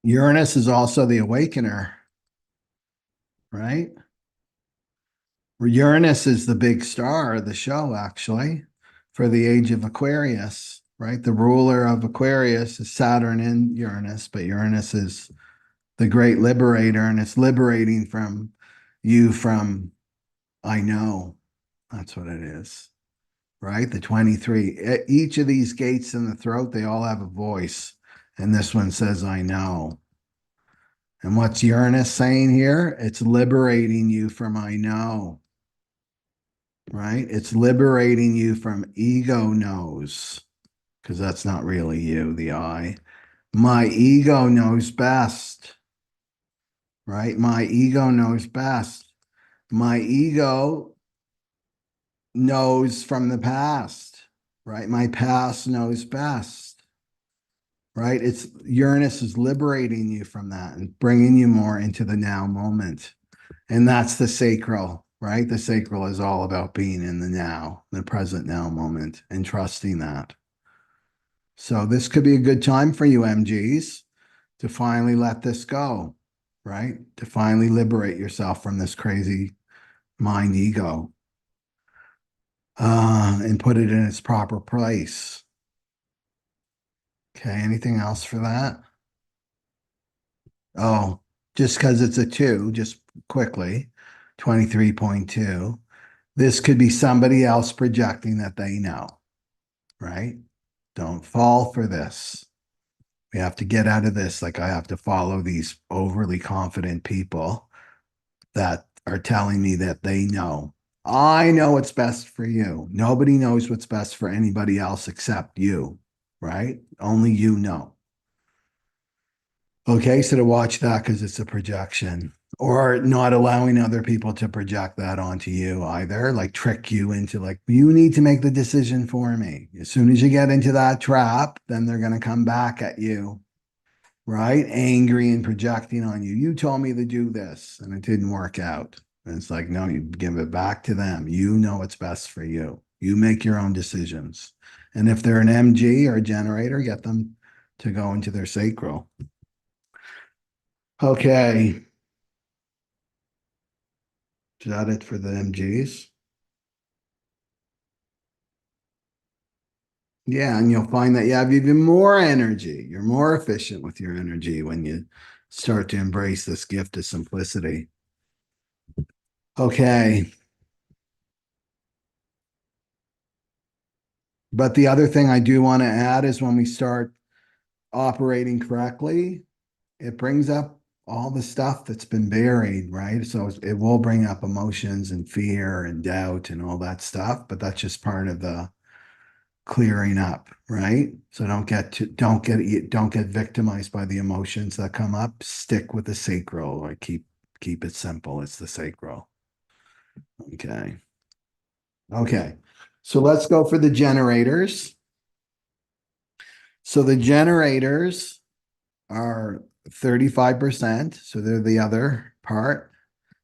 Uranus is also the awakener, right? Uranus is the big star of the show, actually, for the age of Aquarius, right? The ruler of Aquarius is Saturn in Uranus, but Uranus is the great liberator, and it's liberating from you from, I know. That's what it is, right? The 23. Each of these gates in the throat, they all have a voice. And this one says, I know. And what's Uranus saying here? It's liberating you from I know, right? It's liberating you from ego knows, because that's not really you, the I. My ego knows best, right? My ego knows best. My ego knows from the past, right? My past knows best, right? It's Uranus is liberating you from that and bringing you more into the now moment. And that's the sacral, right? The sacral is all about being in the now, the present now moment, and trusting that. So this could be a good time for you, MGs, to finally let this go, right? To finally liberate yourself from this crazy mind ego and put it in its proper place. Okay, anything else for that? Oh, just because it's a two, just quickly, 23.2. This could be somebody else projecting that they know, right? Don't fall for this. We have to get out of this. Like I have to follow these overly confident people that are telling me that they know. I know what's best for you. Nobody knows what's best for anybody else except you, right? Only you know. Okay, so to watch that because it's a projection, or not allowing other people to project that onto you either, like trick you into like, you need to make the decision for me. As soon as you get into that trap, then they're going to come back at you, right? Angry and projecting on you. You told me to do this and it didn't work out. And it's like, no, you give it back to them. You know what's best for you. You make your own decisions. And if they're an MG or a generator, get them to go into their sacral. Okay. Is that it for the MGs? Yeah, and you'll find that you have even more energy. You're more efficient with your energy when you start to embrace this gift of simplicity. Okay. But the other thing I do want to add is when we start operating correctly, it brings up all the stuff that's been buried, right? So it will bring up emotions and fear and doubt and all that stuff, but that's just part of the clearing up, right? So don't get victimized by the emotions that come up. Stick with the sacral or keep it simple. It's the sacral. Okay. Okay. So let's go for the generators. So the generators are 35%. So they're the other part.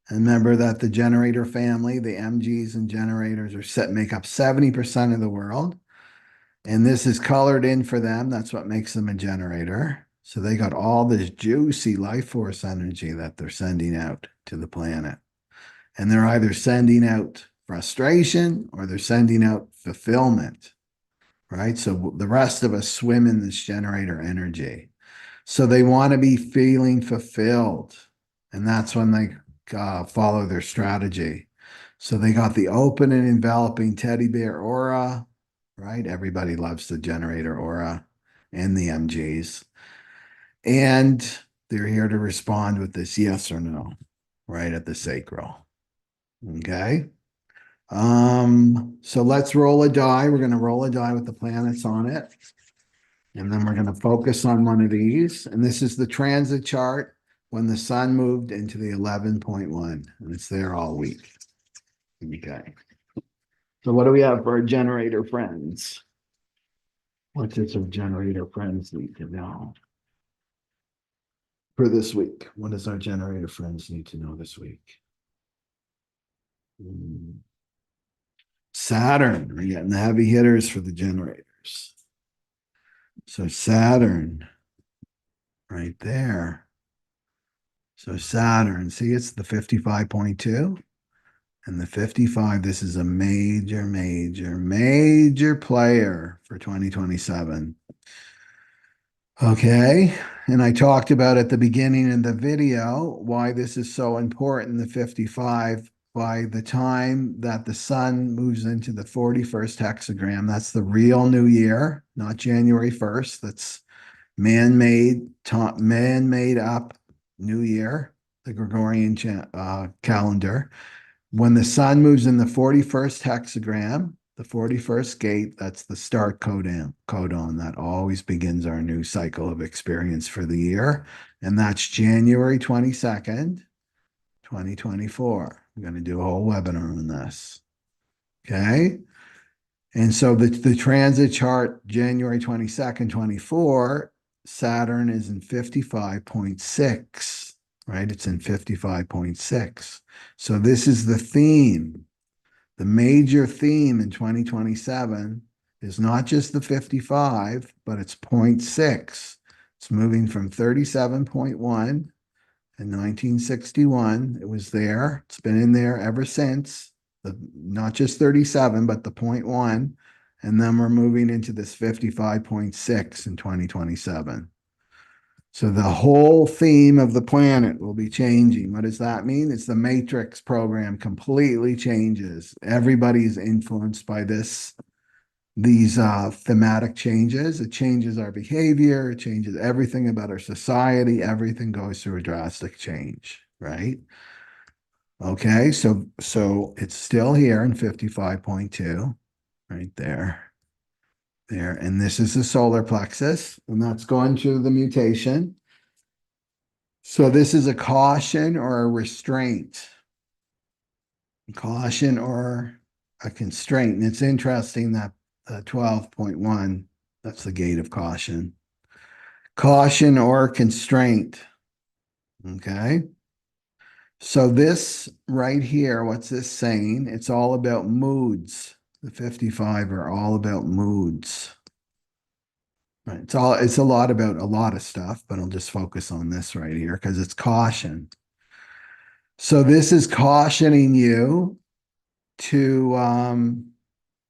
And remember that the generator family, the MGs and generators make up 70% of the world. And this is colored in for them. That's what makes them a generator. So they got all this juicy life force energy that they're sending out to the planet. And they're either sending out frustration or they're sending out fulfillment, right? So the rest of us swim in this generator energy. So they want to be feeling fulfilled. And that's when they follow their strategy. So they got the open and enveloping teddy bear aura, right? Everybody loves the generator aura and the MGs. And they're here to respond with this yes or no, right at the sacral. Okay. So let's roll a die. We're going to roll a die with the planets on it. And then we're going to focus on one of these. And this is the transit chart when the sun moved into the 11.1. And it's there all week. Okay. So what do we have for our generator friends? What does our generator friends need to know for this week? What does our generator friends need to know this week? Saturn. We're getting the heavy hitters for the generators. So Saturn, right there. So Saturn, see, it's the 55.2 and the 55. This is a major, major, major player for 2027. Okay. And I talked about at the beginning in the video why this is so important, the 55. By the time that the sun moves into the 41st hexagram, that's the real new year, not January 1st. That's man-made up new year, the Gregorian calendar. When the sun moves in the 41st hexagram, The 41st gate, that's the start codon that always begins our new cycle of experience for the year. And that's January 22nd, 2024. I'm going to do a whole webinar on this. Okay. And so the transit chart, January 22nd, 24, Saturn is in 55.6, right? It's in 55.6. So this is the theme. The major theme in 2027 is not just the 55, but it's 0.6. It's moving from 37.1 in 1961. It was there. It's been in there ever since. Not just 37, but the 0.1. And then we're moving into this 55.6 in 2027. So the whole theme of the planet will be changing. What does that mean? It's the matrix program completely changes. Everybody's influenced by these thematic changes. It changes our behavior. It changes everything about our society. Everything goes through a drastic change, right? Okay, so it's still here in 55.2, right there. There, and this is the solar plexus, and that's going through the mutation. So this is a caution or a restraint. Caution or a constraint. And it's interesting that 12.1, that's the gate of caution. Caution or constraint. Okay. So this right here, what's this saying? It's all about moods. The 55 are all about moods. Right. It's a lot about a lot of stuff, but I'll just focus on this right here because it's caution. So this is cautioning you to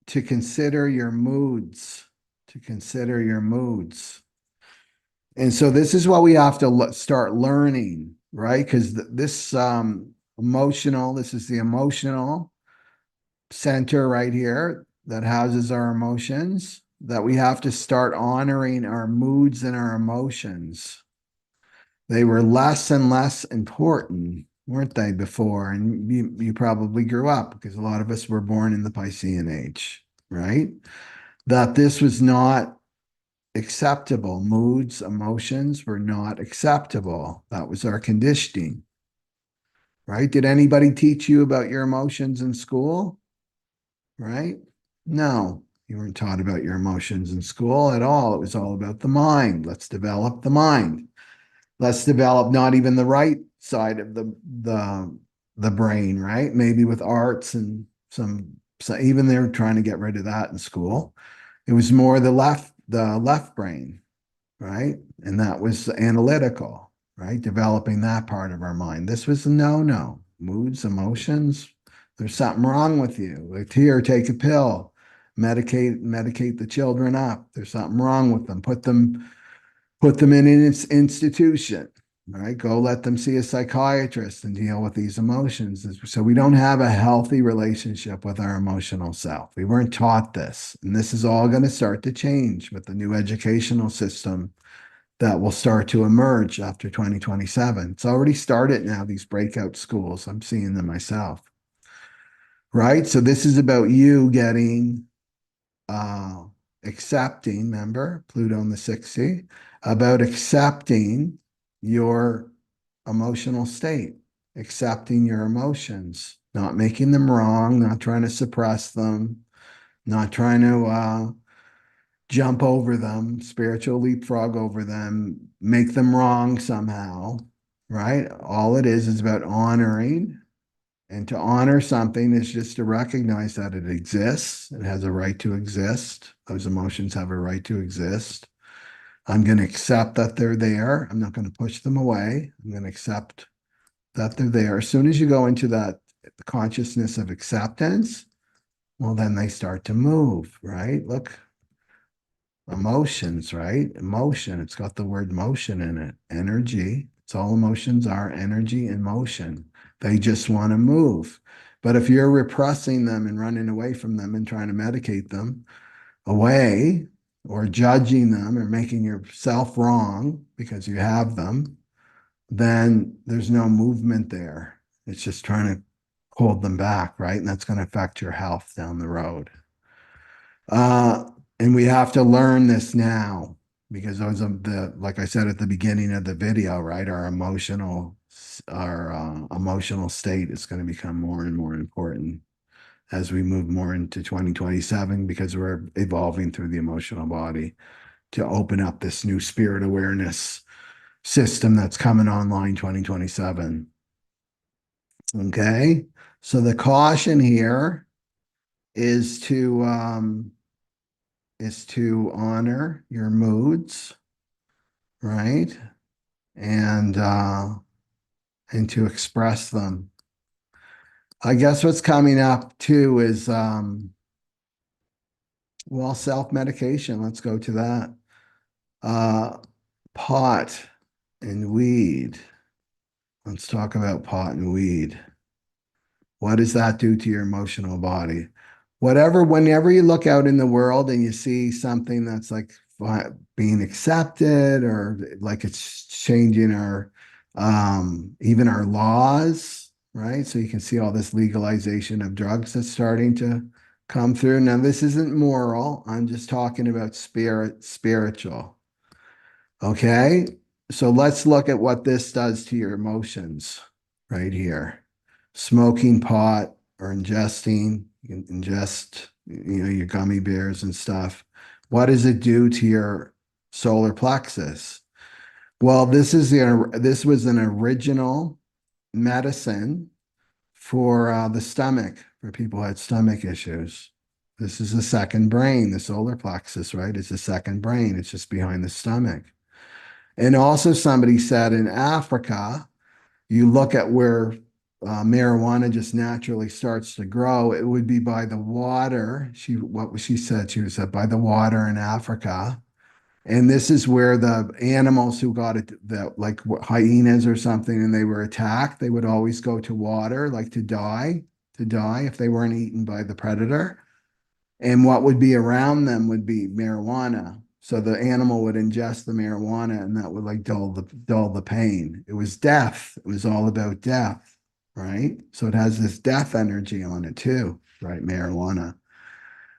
consider your moods, to consider your moods. And so this is what we have to start learning, right? Because this emotional, this is the emotional center right here that houses our emotions, that we have to start honoring our moods and our emotions. They were less and less important, weren't they, before? And you probably grew up because a lot of us were born in the Piscean age, right? That this was not acceptable. Moods, emotions were not acceptable. That was our conditioning, right? Did anybody teach you about your emotions in school? Right? No, you weren't taught about your emotions in school at all. It was all about the mind. Let's develop the mind. Let's develop not even the right side of the brain, right? Maybe with arts and so even they're trying to get rid of that in school. It was more the left brain, right? And that was analytical, right? Developing that part of our mind. This was a no. Moods, emotions, there's something wrong with you. Like, here, take a pill, medicate the children up. There's something wrong with them. Put them in an institution, right? Go let them see a psychiatrist and deal with these emotions. So we don't have a healthy relationship with our emotional self. We weren't taught this. And this is all going to start to change with the new educational system that will start to emerge after 2027. It's already started now, these breakout schools. I'm seeing them myself, right? So this is about you getting accepting, remember, Pluto in the 60, about accepting your emotional state, accepting your emotions, not making them wrong, not trying to suppress them, not trying to jump over them, spiritual leapfrog over them, make them wrong somehow, right? All it is about honoring. And to honor something is just to recognize that it exists. It has a right to exist. Those emotions have a right to exist. I'm going to accept that they're there. I'm not going to push them away. I'm going to accept that they're there. As soon as you go into that consciousness of acceptance, well, then they start to move, right? Look, emotions, right? Emotion, it's got the word motion in it. Energy. It's all emotions are, energy and motion. They just want to move. But if you're repressing them and running away from them and trying to medicate them away, or judging them or making yourself wrong because you have them, then there's no movement there. It's just trying to hold them back, right? And that's going to affect your health down the road. Uh, and we have to learn this now because those are like I said at the beginning of the video, right? Our emotional state is going to become more and more important as we move more into 2027 because we're evolving through the emotional body to open up this new spirit awareness system that's coming online 2027. Okay. So the caution here is to honor your moods, right? And and to express them. I guess what's coming up too is well, self-medication. Let's go to that. Uh pot and weed. Let's talk about pot and weed. What does that do to your emotional body? Whenever you look out in the world and you see something that's like being accepted or like it's changing our even our laws, right? So you can see all this legalization of drugs that's starting to come through. Now, this isn't moral. I'm just talking about spiritual. Okay. So let's look at what this does to your emotions right here. Smoking pot or ingesting, you can ingest, your gummy bears and stuff. What does it do to your solar plexus? Well, this was an original medicine for the stomach, for people who had stomach issues. This is the second brain, the solar plexus, right? It's the second brain. It's just behind the stomach. And also, somebody said in Africa, you look at where marijuana just naturally starts to grow, it would be by the water. What she said? She said by the water in Africa. And this is where the animals who got it, like hyenas or something, and they were attacked, they would always go to water, like to die if they weren't eaten by the predator. And what would be around them would be marijuana. So the animal would ingest the marijuana and that would like dull the pain. It was death. It was all about death, right? So it has this death energy on it too, right? Marijuana.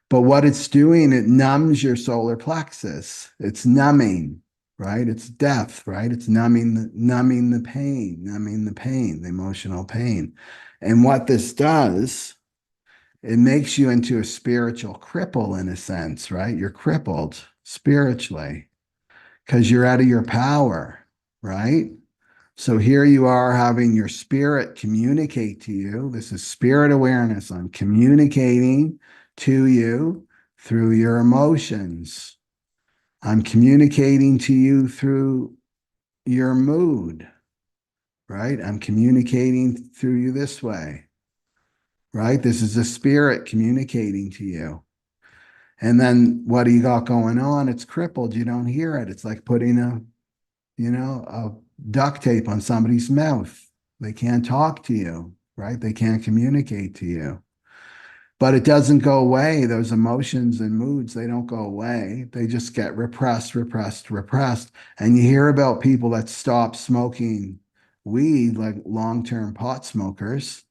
But what it's doing, it numbs your solar plexus. It's numbing, right? It's death, right? It's numbing the pain, the emotional pain. And what this does, it makes you into a spiritual cripple in a sense, right? You're crippled spiritually because you're out of your power, right? So here you are having your spirit communicate to you. This is spirit awareness. I'm communicating to you through your emotions. I'm communicating to you through your mood, right? I'm communicating through you this way, right? This is a spirit communicating to you. And then what do you got going on? It's crippled. You don't hear it. It's like putting a duct tape on somebody's mouth. They can't talk to you, right? They can't communicate to you. But it doesn't go away. Those emotions and moods, they don't go away. They just get repressed, repressed, repressed. And you hear about people that stop smoking weed, like long-term pot smokers,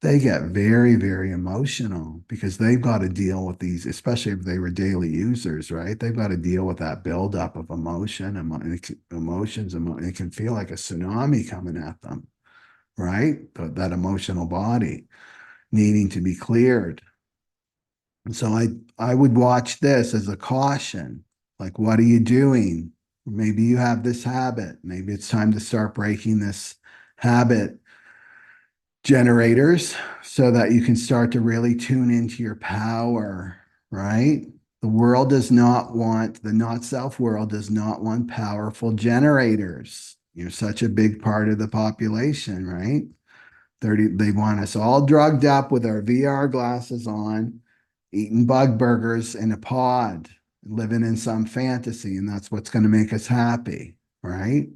they get very, very emotional because they've got to deal with these, especially if they were daily users, right? They've got to deal with that buildup of emotions. It can feel like a tsunami coming at them, right? That emotional body needing to be cleared. And so I would watch this as a caution. Like, what are you doing? Maybe you have this habit. Maybe it's time to start breaking this habit generators so that you can start to really tune into your power, right? The not self world does not want powerful generators. You're such a big part of the population, right? They want us all drugged up with our VR glasses on, eating bug burgers in a pod, living in some fantasy, and that's what's going to make us happy, right?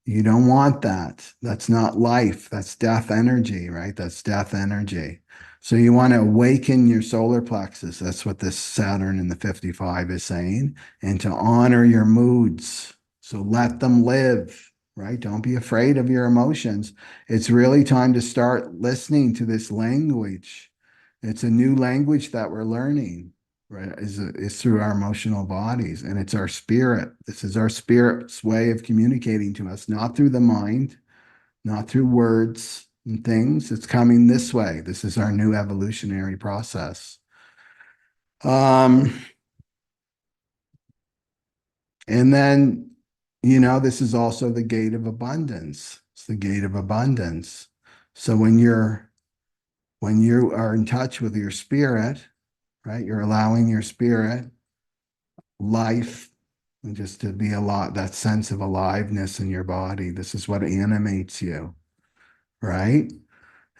You don't want that. That's not life. That's death energy, right? That's death energy. So you want to awaken your solar plexus. That's what this Saturn in the 55 is saying, and to honor your moods. So let them live, right? Don't be afraid of your emotions. It's really time to start listening to this language. It's a new language that we're learning, right? Is through our emotional bodies, and it's our spirit. This is our spirit's way of communicating to us, not through the mind, not through words and things. It's coming this way. This is our new evolutionary process. Um, and then, this is also the gate of abundance. It's the gate of abundance. So when you are in touch with your spirit, right, you're allowing your spirit life and just to be a lot, that sense of aliveness in your body. This is what animates you, right?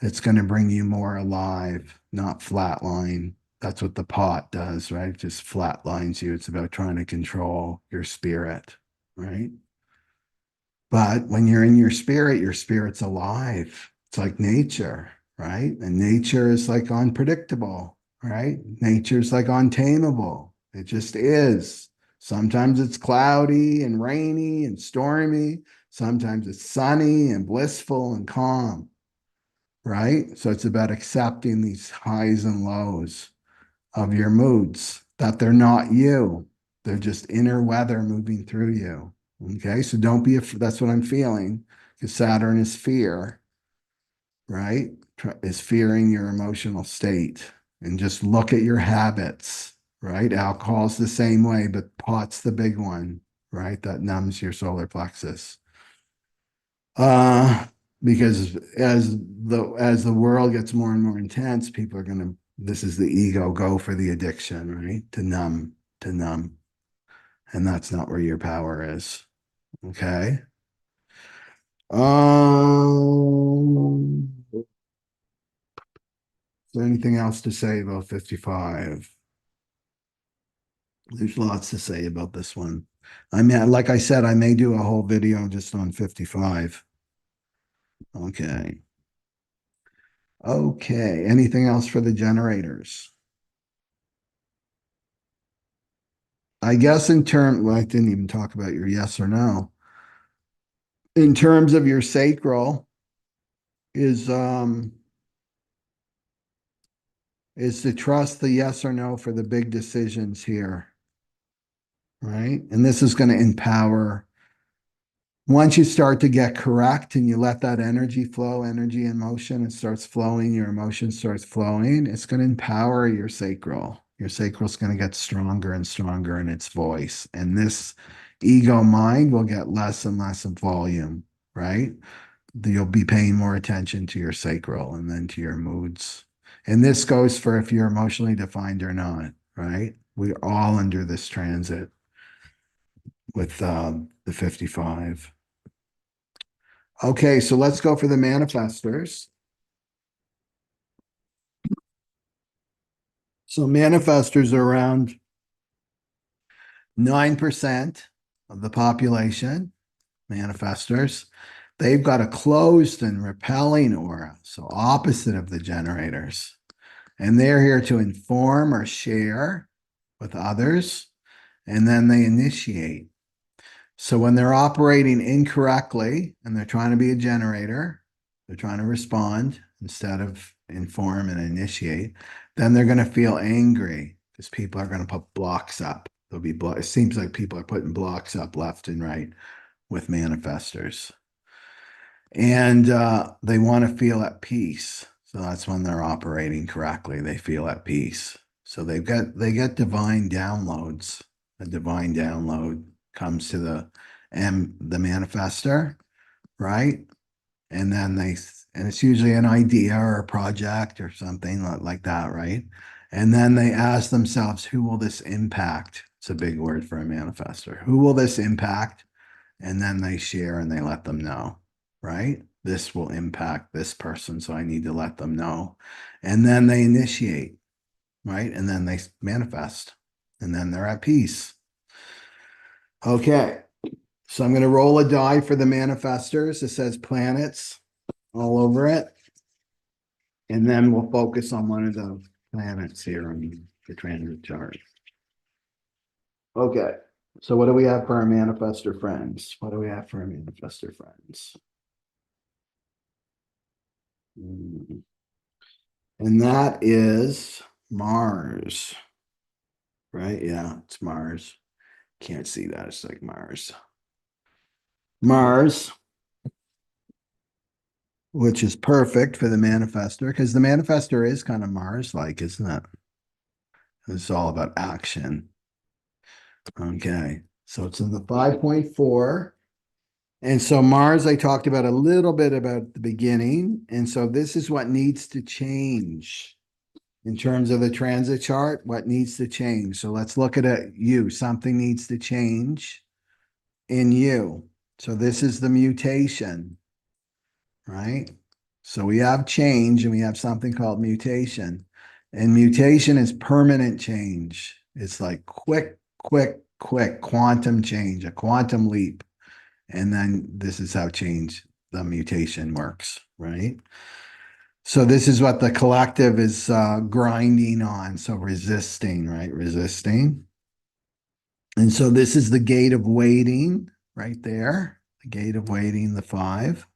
It's going to bring you more alive, not flatline. That's what the pot does, right? It just flatlines you. It's about trying to control your spirit, right? But when you're in your spirit's alive. It's like nature, right? And nature is like unpredictable, right? Nature's like untamable. It just is. Sometimes it's cloudy and rainy and stormy. Sometimes it's sunny and blissful and calm, right? So it's about accepting these highs and lows of your moods, that they're not you. They're just inner weather moving through you. Okay. So don't be, that's what I'm feeling, because Saturn is fear, right? Is fearing your emotional state. And just look at your habits, right? Alcohol's the same way, but pot's the big one, right? That numbs your solar plexus. Uh, because as the world gets more and more intense, people are gonna, this is the ego, go for the addiction, right? To numb. And that's not where your power is. Okay. Is there anything else to say about 55? There's lots to say about this one. I mean, like I said, I may do a whole video just on 55. Okay. Okay. Anything else for the generators? I guess well, I didn't even talk about your yes or no. In terms of your sacral, is um is to trust the yes or no for the big decisions here, right? And this is going to empower. Once you start to get correct and you let that energy flow, energy in motion, it starts flowing, your emotion starts flowing, it's going to empower your sacral. Your sacral is going to get stronger and stronger in its voice. And this ego mind will get less and less of volume, right? You'll be paying more attention to your sacral and then to your moods. And this goes for if you're emotionally defined or not, right? We're all under this transit with the 55. Okay, so let's go for the manifestors. So manifestors are around 9% of the population, manifestors. They've got a closed and repelling aura, so opposite of the generators. And they're here to inform or share with others, and then they initiate. So when they're operating incorrectly and they're trying to be a generator, they're trying to respond instead of inform and initiate, then they're going to feel angry because people are going to put blocks up. There'll be it seems like people are putting blocks up left and right with manifestors. And they want to feel at peace. So that's when they're operating correctly. They feel at peace. So they get divine downloads. A divine download comes to the manifestor, right? And then and it's usually an idea or a project or something like that, right? And then they ask themselves, who will this impact? It's a big word for a manifestor. Who will this impact? And then they share and they let them know, right? This will impact this person, so I need to let them know. And then they initiate, right? And then they manifest, and then they're at peace. Okay, so I'm going to roll a die for the manifestors. It says planets all over it. And then we'll focus on one of the planets here on the transit chart. Okay, so what do we have for our manifestor friends? What do we have for our manifestor friends? And that is Mars. right? Yeah, it's Mars. Can't see that. It's like Mars. Mars, which is perfect for the manifestor because the manifestor is kind of Mars-like, isn't it? It's all about action. Okay. So it's in the 5.4. And so Mars, I talked about a little bit about the beginning. And so this is what needs to change in terms of the transit chart, what needs to change. So let's look at it. You, something needs to change in you. So this is the mutation, right? So we have change and we have something called mutation. And mutation is permanent change. It's like quick quantum change, a quantum leap. And then this is how change, the mutation works, right? So this is what the collective is grinding on. So resisting, right? Resisting. And so this is the gate of waiting right there, the gate of waiting, the 5.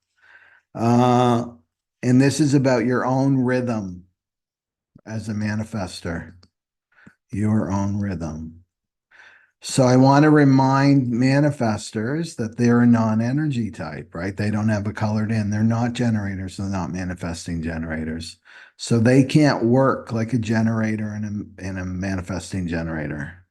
Uh, and this is about your own rhythm as a manifester, your own rhythm. So I want to remind manifestors that they're a non-energy type, right? They don't have a colored in. They're not generators. They're not manifesting generators. So they can't work like a generator and a manifesting generator,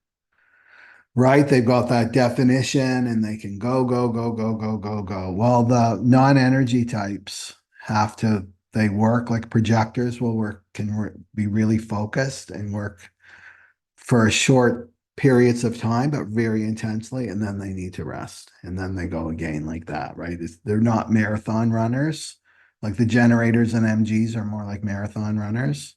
right? They've got that definition and they can go. Well, the non-energy types have to, they work like projectors will work, be really focused and work for a short periods of time, but very intensely, and then they need to rest, and then they go again like that, right? They're not marathon runners. Like the generators and MGs are more like marathon runners.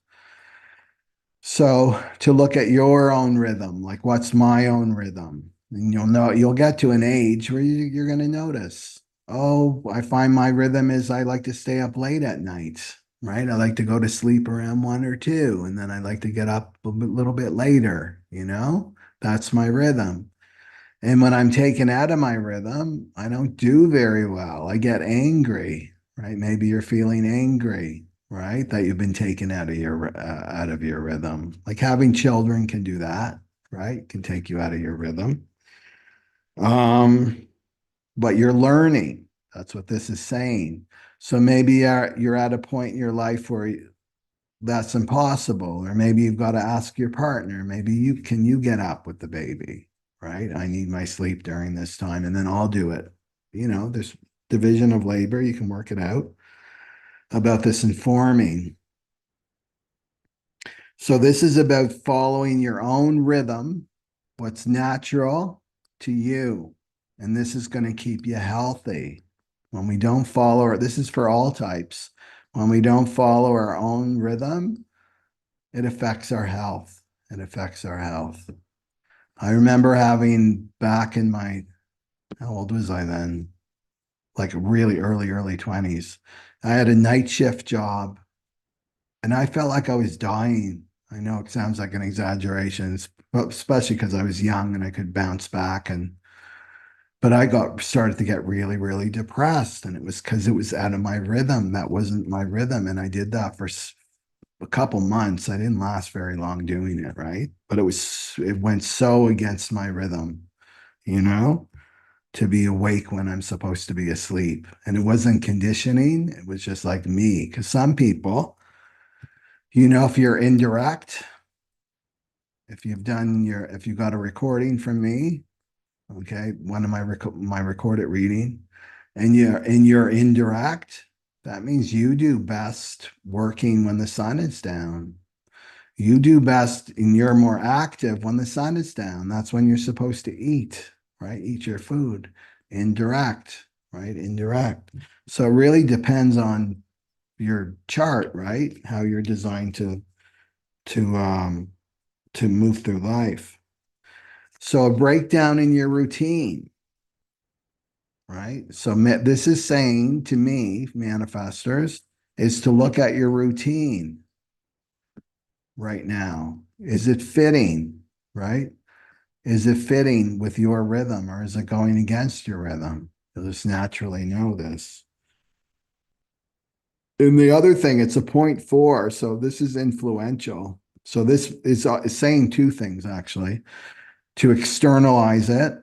So to look at your own rhythm, like what's my own rhythm? And you'll know, you'll get to an age where you're going to notice, oh, I find my rhythm is I like to stay up late at night, right? I like to go to sleep around 1 or 2, and then I like to get up little bit later, That's my rhythm. And when I'm taken out of my rhythm, I don't do very well. I get angry, right? Maybe you're feeling angry, right? That you've been taken out of your rhythm. Like having children can do that, right? Can take you out of your rhythm. Um, but you're learning. That's what this is saying. So maybe you're at a point in your life where that's impossible, or maybe you've got to ask your partner, maybe you get up with the baby, right? I need my sleep during this time, and then I'll do it. There's division of labor, you can work it out about this informing. So this is about following your own rhythm, what's natural to you, and this is going to keep you healthy. When we don't follow, this is for all types, when we don't follow our own rhythm, it affects our health. It affects our health. I remember having back in my, how old was I then? Like really early 20s. I had a night shift job and I felt like I was dying. I know it sounds like an exaggeration, but especially because I was young and I could bounce back but I started to get really depressed, and it was because it was out of my rhythm. That wasn't my rhythm, and I did that for a couple months. I didn't last very long doing it, right? But it went so against my rhythm, you know, to be awake when I'm supposed to be asleep. And it wasn't conditioning, it was just like me. Because some people, if you're indirect, if you got a recording from me, okay, one of my recorded reading, and you're indirect, that means you do best working when the sun is down. You do best and you're more active when the sun is down. That's when you're supposed to eat, right? Eat your food. Indirect, right? Indirect. So it really depends on your chart, right? How you're designed to um to move through life. So a breakdown in your routine, right? So this is saying to me, manifestors, is to look at your routine right now. Is it fitting, right? Is it fitting with your rhythm or is it going against your rhythm? You'll just naturally know this. And the other thing, it's a 0.4, so this is influential. So this is saying two things actually. To externalize it,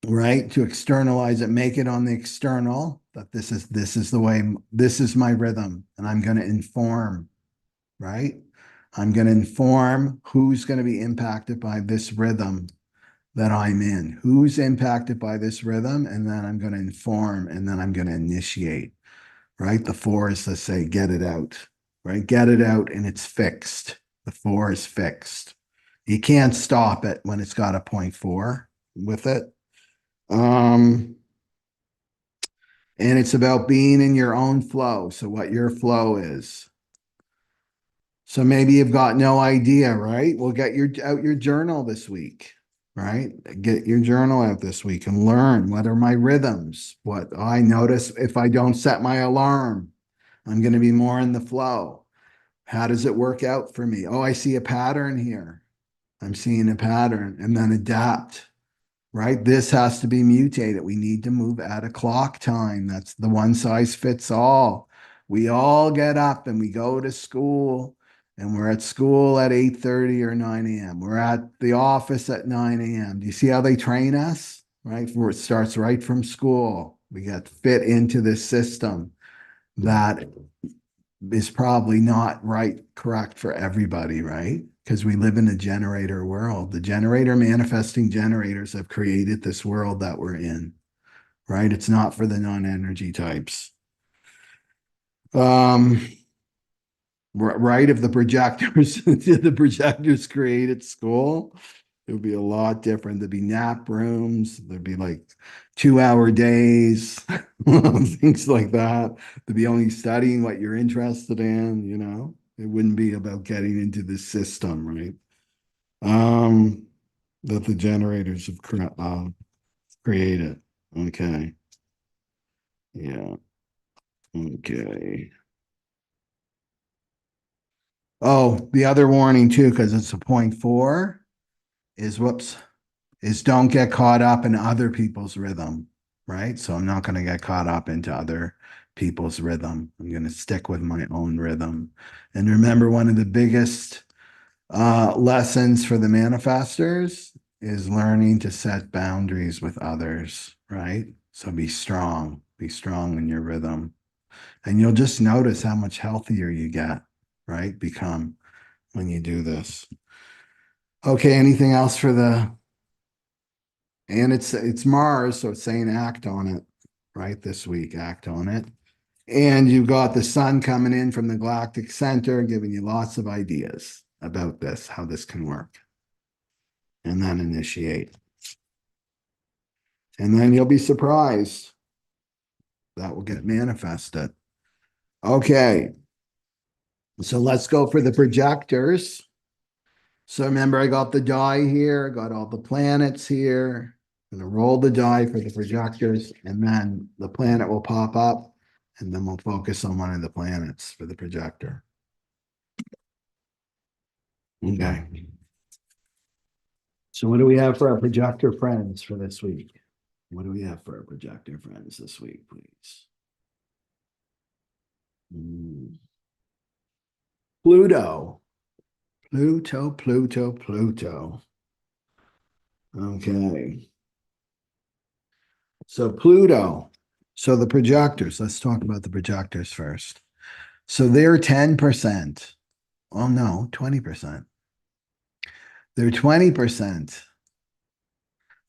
right? To externalize it, make it on the external that this is the way, this is my rhythm, and I'm going to inform, right? I'm going to inform who's going to be impacted by this rhythm that I'm in, who's impacted by this rhythm, and then I'm going to inform, and then I'm going to initiate, right? The four is to say, get it out, right? Get it out, and it's fixed. The four is fixed. You can't stop it when it's got a 0.4 with it. And it's about being in your own flow. So what your flow is. So maybe you've got no idea, right? Well, get out your journal this week, right? Get your journal out this week and learn what are my rhythms. What I notice if I don't set my alarm, I'm going to be more in the flow. How does it work out for me? Oh, I see a pattern here. I'm seeing a pattern, and then adapt, right? This has to be mutated. We need to move at a clock time. That's the one size fits all. We all get up and we go to school, and we're at school at 8:30 or 9 a.m. We're at the office at 9 a.m. Do you see how they train us? Right? Where it starts right from school. We get fit into this system that is probably not correct for everybody, right? Because we live in a generator world. The generator manifesting generators have created this world that we're in, right? It's not for the non-energy types. Right, if the projectors the projectors created school, it would be a lot different. There'd be nap rooms, there'd be like 2-hour days, things like that. There'd be only studying what you're interested in, you know. It wouldn't be about getting into the system, right? That the generators have created. Okay. Yeah. Okay. Oh, the other warning too, because it's a 0.4, is whoops, is don't get caught up in other people's rhythm, right? So I'm not going to get caught up into other people's rhythm. I'm going to stick with my own rhythm. And remember, one of the biggest lessons for the manifestors is learning to set boundaries with others, right? So be strong in your rhythm. And you'll just notice how much healthier you get, right? Become when you do this. Okay, anything else for the, and it's Mars, so it's saying act on it, right? This week, act on it. And you've got the sun coming in from the galactic center, giving you lots of ideas about this, how this can work. And then initiate. And then you'll be surprised. That will get manifested. Okay. So let's go for the projectors. So remember, I got the die here, got all the planets here. I'm going to roll the die for the projectors, and then the planet will pop up, and then we'll focus on one of the planets for the projector. Okay. So what do we have for our projector friends for this week? What do we have for our projector friends this week, please? Pluto. Pluto, Pluto, Pluto. Okay. So Pluto. So the projectors, let's talk about the projectors first. So they're 10%. Oh no, 20%. They're 20%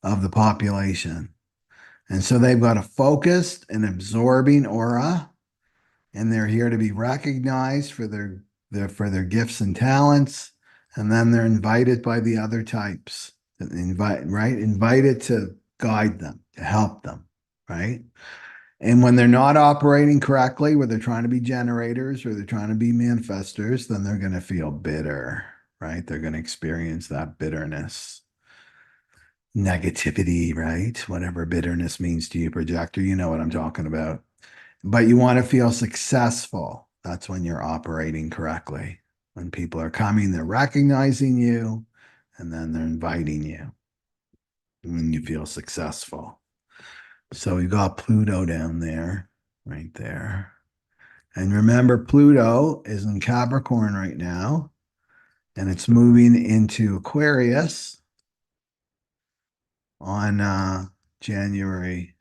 of the population. And so they've got a focused and absorbing aura, and they're here to be recognized for their gifts and talents. And then they're invited by the other types. Invited to guide them, to help them, right? And when they're not operating correctly, where they're trying to be generators or they're trying to be manifestors, then they're going to feel bitter, right? They're going to experience that bitterness, negativity, right? Whatever bitterness means to you, projector, you know what I'm talking about. But you want to feel successful. That's when you're operating correctly. When people are coming, they're recognizing you, and then they're inviting you. And then you feel successful. So we got Pluto down there, right there. And remember, Pluto is in Capricorn right now. and it's moving into Aquarius on January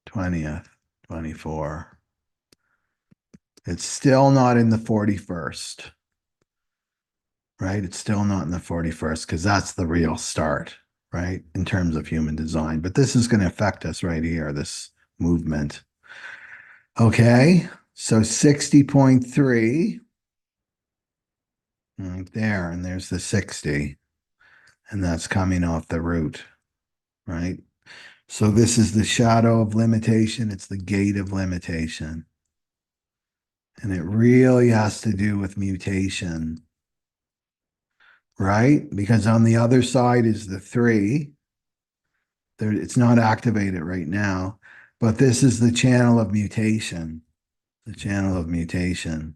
20th, 24. It's still not in the 41st, right? It's still not in the 41st because that's the real start, right? In terms of human design. But this is going to affect us right here, this movement. Okay, so 60.3 right there, and there's the 60, and that's coming off the root, right? So this is the shadow of limitation. It's the gate of limitation. And it really has to do with mutation, right? Because on the other side is the 3. There, it's not activated right now, but this is the channel of mutation, the channel of mutation.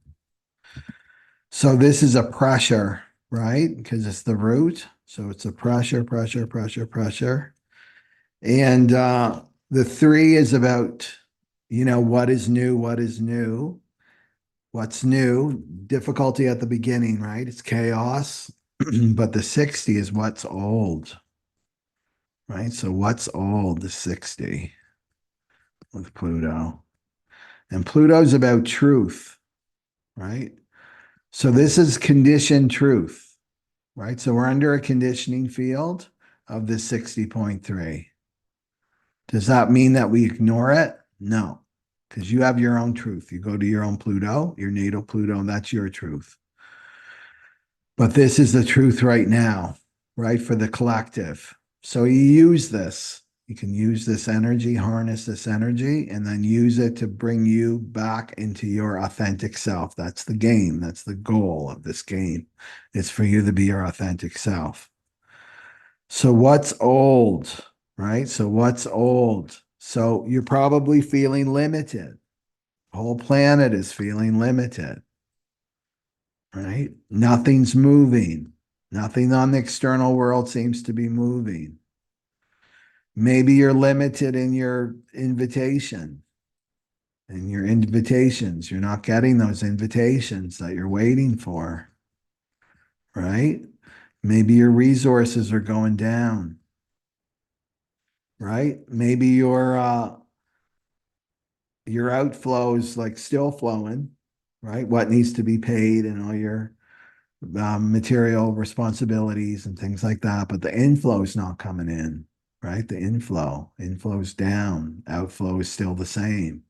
So this is a pressure, right? Because it's the root. So it's a pressure, pressure, pressure, pressure. And the 3 is about, what is new, what is new, what's new, difficulty at the beginning, right? It's chaos. But the 60 is what's old, right? So what's old, the 60 with Pluto. And Pluto's about truth, right? So this is conditioned truth, right? So we're under a conditioning field of the 60.3. Does that mean that we ignore it? No, because you have your own truth. You go to your own Pluto, your natal Pluto, and that's your truth. But this is the truth right now, right? For the collective. So you use this. You can use this energy, harness this energy, and then use it to bring you back into your authentic self. That's the game. That's the goal of this game. It's for you to be your authentic self. So what's old, right? So what's old? So you're probably feeling limited. The whole planet is feeling limited, right? Nothing's moving. Nothing on the external world seems to be moving. Maybe you're limited in your invitation, in your invitations. You're not getting those invitations that you're waiting for, right? Maybe your resources are going down, right? Maybe your outflow is like still flowing, right? What needs to be paid and all your material responsibilities and things like that. But the inflow is not coming in, right? The inflow's down, outflow is still the same.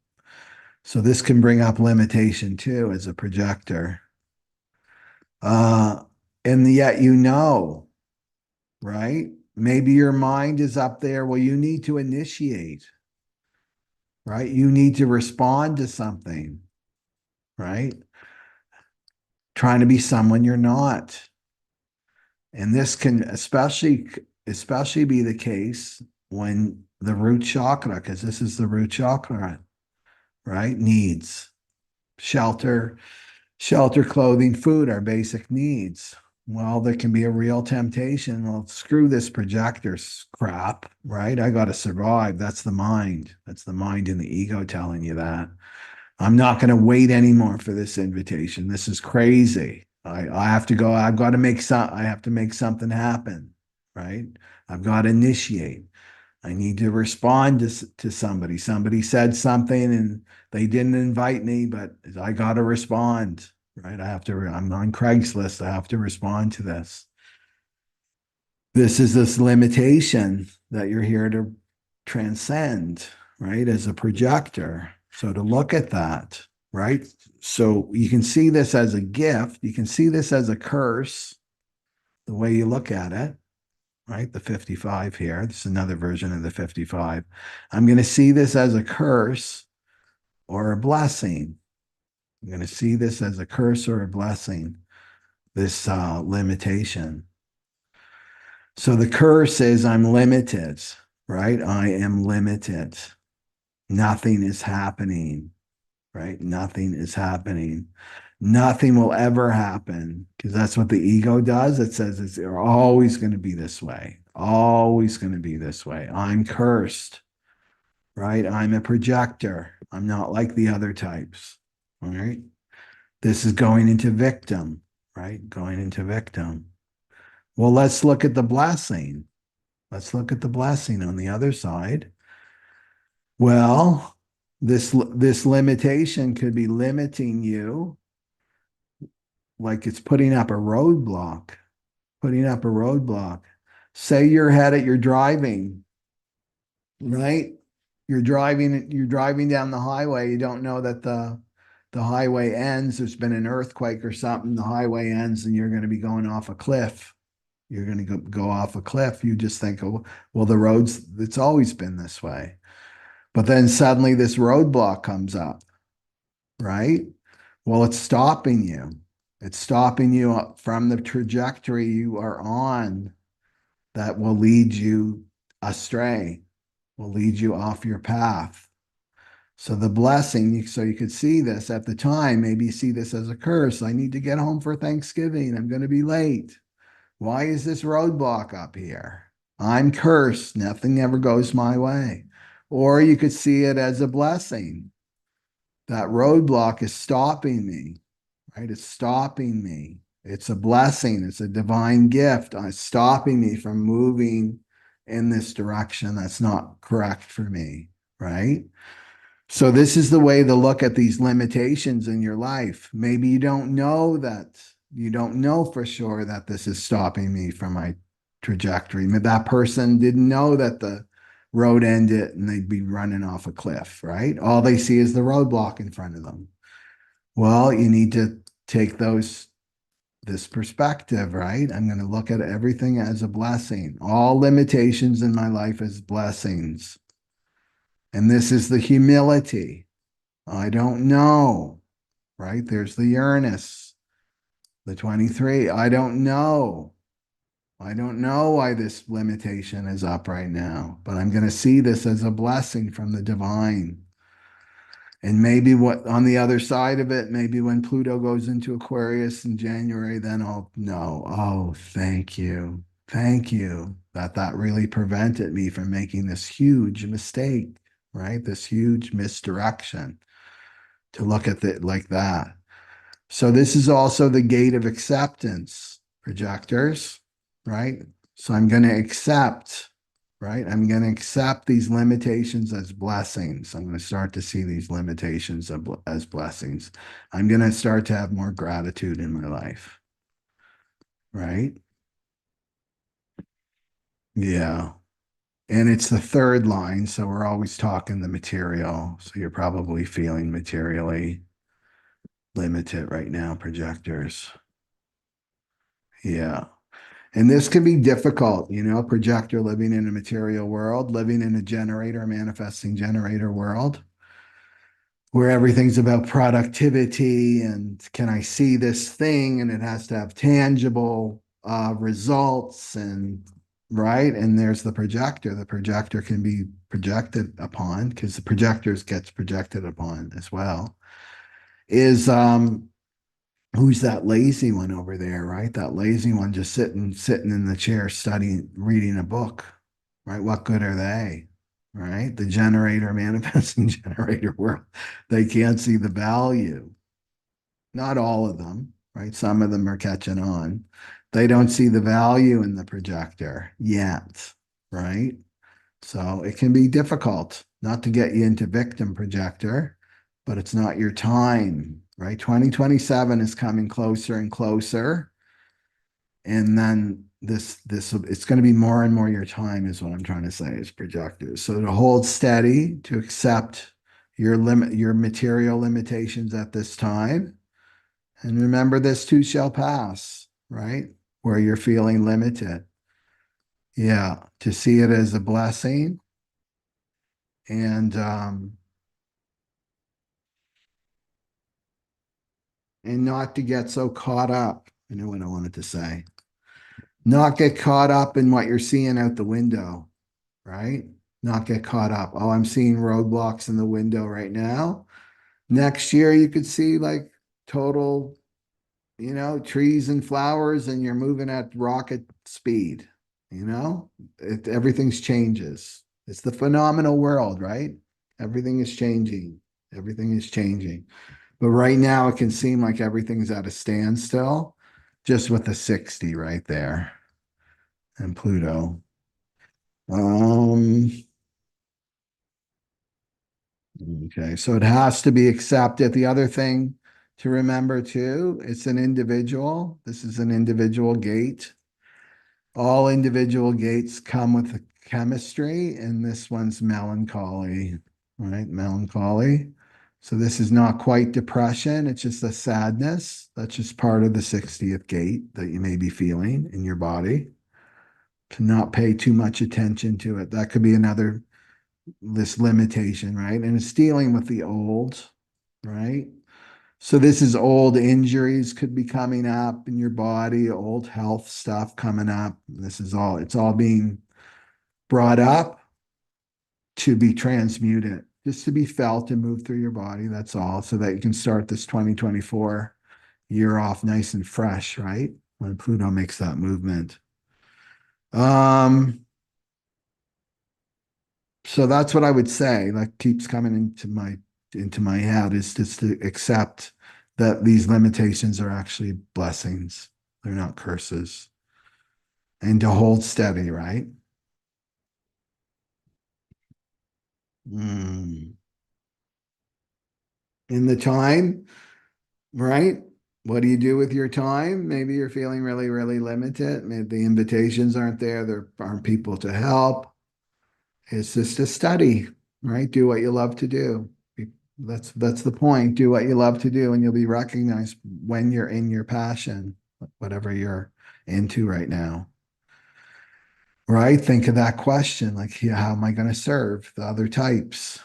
So this can bring up limitation too as a projector. Uh, and yet, right? Maybe your mind is up there. Well, you need to initiate, right? You need to respond to something, right? Trying to be someone you're not. And this can especially be the case when the root chakra, because this is the root chakra, right? Needs shelter, clothing, food, our basic needs. Well, there can be a real temptation. Well, screw this projector crap, right? I got to survive. That's the mind. That's the mind and the ego telling you that. I'm not going to wait anymore for this invitation. This is crazy. I have to go. I've got to I have to make something happen, right? I've got to initiate. I need to respond to somebody. Somebody said something and they didn't invite me, but I got to respond, right? I'm on Craigslist. I have to respond to this. This is this limitation that you're here to transcend, right? As a projector. So to look at that, right? So you can see this as a gift. You can see this as a curse, the way you look at it, right? The 55 here. This is another version of the 55. I'm going to see this as a curse or a blessing. I'm going to see this as a curse or a blessing, this limitation. So the curse is I'm limited, right? I am limited. Nothing is happening, right? Nothing is happening. Nothing will ever happen because that's what the ego does. It says it's always going to be this way, always going to be this way. I'm cursed, right? I'm a projector. I'm not like the other types, all right? This is going into victim, right? Going into victim. Well, let's look at the blessing. Let's look at the blessing on the other side. Well, this limitation could be limiting you, like it's putting up a roadblock, putting up a roadblock. Say you're driving, right? You're driving down the highway. You don't know that the highway ends. There's been an earthquake or something. The highway ends and you're going to be going off a cliff. You're going to go off a cliff. You just think, oh, well, it's always been this way. But then suddenly this roadblock comes up, right? Well, it's stopping you. It's stopping you from the trajectory you are on that will lead you astray, will lead you off your path. So the blessing, so you could see this at the time, maybe you see this as a curse. I need to get home for Thanksgiving. I'm going to be late. Why is this roadblock up here? I'm cursed. Nothing ever goes my way. Or you could see it as a blessing. That roadblock is stopping me, right? It's stopping me. It's a blessing. It's a divine gift. It's stopping me from moving in this direction that's not correct for me, right? So this is the way to look at these limitations in your life. Maybe you don't know for sure that this is stopping me from my trajectory. Maybe that person didn't know that the road ended and they'd be running off a cliff, right? All they see is the roadblock in front of them. Well, you need to take this perspective, right? I'm going to look at everything as a blessing. All limitations in my life as blessings. And this is the humility. I don't know, right? There's the Uranus, the 23. I don't know. I don't know why this limitation is up right now, but I'm going to see this as a blessing from the divine. And maybe what on the other side of it, maybe when Pluto goes into Aquarius in January, then I'll know, oh, thank you. Thank you that really prevented me from making this huge mistake, right? This huge misdirection to look at it like that. So this is also the gate of acceptance, projectors, right? So I'm going to accept, right? I'm going to accept these limitations as blessings. I'm going to start to see these limitations as blessings. I'm going to start to have more gratitude in my life, right? Yeah. And it's the third line. So we're always talking the material. So you're probably feeling materially limited right now, projectors. Yeah. And this can be difficult, projector living in a material world, living in a generator, manifesting generator world, where everything's about productivity and can I see this thing and it has to have tangible results and right. And there's the projector. The projector can be projected upon because the projectors gets projected upon as well. Is who's that lazy one over there, right? That lazy one just sitting in the chair studying, reading a book, right? What good are they? Right? The generator, manifesting generator world, they can't see the value. Not all of them, right? Some of them are catching on. They don't see the value in the projector yet, right? So it can be difficult not to get you into victim projector, but it's not your time, right? 2027 is coming closer and closer. And then it's going to be more and more your time is what I'm trying to say is projectors. So to hold steady, to accept your material limitations at this time. And remember this too shall pass, right? Where you're feeling limited. Yeah, to see it as a blessing and not to get so caught up. I know what I wanted to say. Not get caught up in what you're seeing out the window, right? Not get caught up. Oh, I'm seeing roadblocks in the window right now. Next year, you could see like total, trees and flowers, and you're moving at rocket speed. Everything's changes. It's the phenomenal world, right? Everything is changing. Everything is changing. But right now, it can seem like everything's at a standstill. just with the 60 right there and Pluto. Um, okay, so it has to be accepted. The other thing to remember too, it's an individual. This is an individual gate. All individual gates come with a chemistry, and this one's melancholy, right? Melancholy. So this is not quite depression, it's just a sadness. That's just part of the 60th gate that you may be feeling in your body. To not pay too much attention to it. That could be another this limitation, right? And it's dealing with the old, right? So this is old injuries could be coming up in your body, old health stuff coming up. This is all, it's all being brought up to be transmuted, just to be felt and move through your body. That's all. So that you can start this 2024 year off nice and fresh, right? When Pluto makes that movement. So that's what I would say. That keeps coming into my head is just to accept that these limitations are actually blessings. They're not curses. And to hold steady, right? Mm. In the time, right? What do you do with your time? Maybe you're feeling really, really limited. Maybe the invitations aren't there. There aren't people to help. It's just a study, right? Do what you love to do. That's the point. Do what you love to do, and you'll be recognized when you're in your passion, whatever you're into right now. Right? Think of that question, like, yeah, how am I going to serve the other types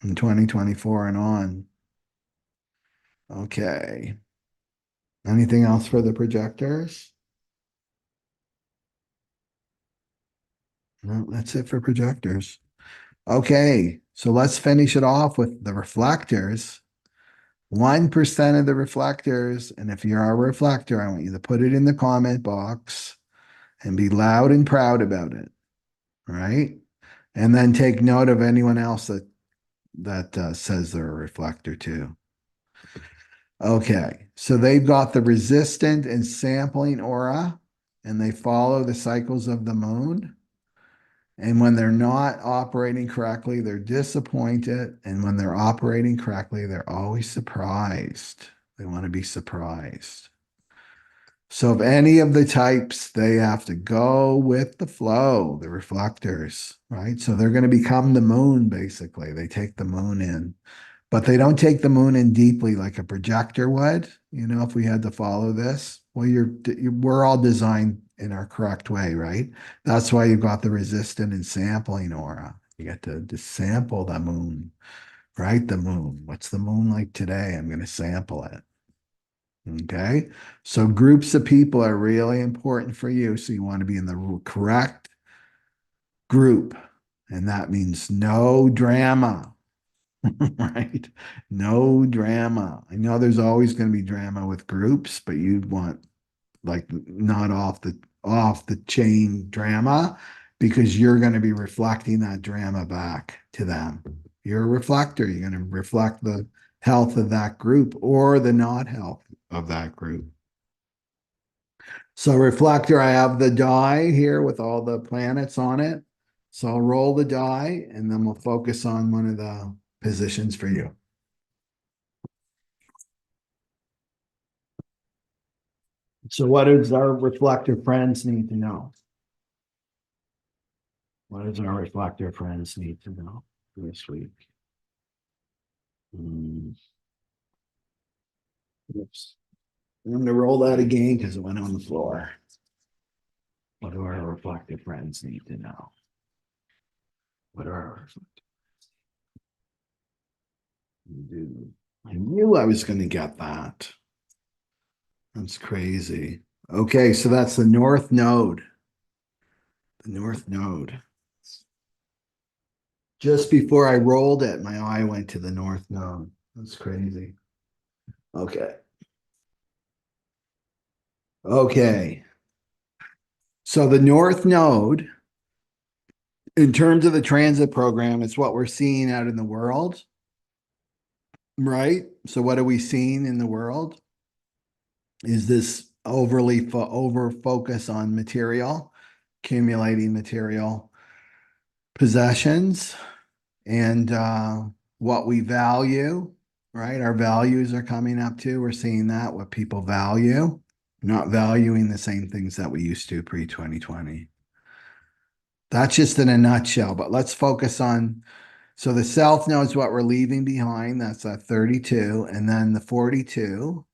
in 2024 and on? Okay. Anything else for the projectors? No, that's it for projectors. Okay, so let's finish it off with the reflectors. 1% of the reflectors, and if you're a reflector, I want you to put it in the comment box and be loud and proud about it, right? And then take note of anyone else that says they're a reflector too. Okay, so they've got the resistant and sampling aura, and they follow the cycles of the moon. And when they're not operating correctly, they're disappointed. And when they're operating correctly, they're always surprised. They want to be surprised. So, if any of the types, they have to go with the flow, the reflectors, right? So, they're going to become the moon, basically. They take the moon in, but they don't take the moon in deeply like a projector would. You know, if we had to follow this, well, we're all designed in our correct way, right? That's why you've got the resistant and sampling aura. You get to just sample the moon, right? The moon. What's the moon like today? I'm going to sample it. Okay. So groups of people are really important for you. So you want to be in the correct group. And that means no drama, right? No drama. I know there's always going to be drama with groups, but you want like not off the chain drama because you're going to be reflecting that drama back to them. You're a reflector. You're going to reflect the health of that group or the not health of that group. So reflector, I have the die here with all the planets on it. So I'll roll the die and then we'll focus on one of the positions for you. So what does our reflector friends need to know? What does our reflector friends need to know this week? Oops. I'm going to roll that again because it went on the floor. What do our reflective friends need to know? What are our do? I knew I was going to get that. That's crazy. Okay, so that's the North Node. The North Node. Just before I rolled it, my eye went to the North Node. That's crazy. Okay. Okay. So the North Node, in terms of the transit program, it's what we're seeing out in the world, right? So what are we seeing in the world? is this over focus on material, accumulating material possessions, and what we value, right? Our values are coming up too. We're seeing that what people value, not valuing the same things that we used to pre 2020. That's just in a nutshell, but let's focus on. So the self knows what we're leaving behind. That's that 32. And then the 42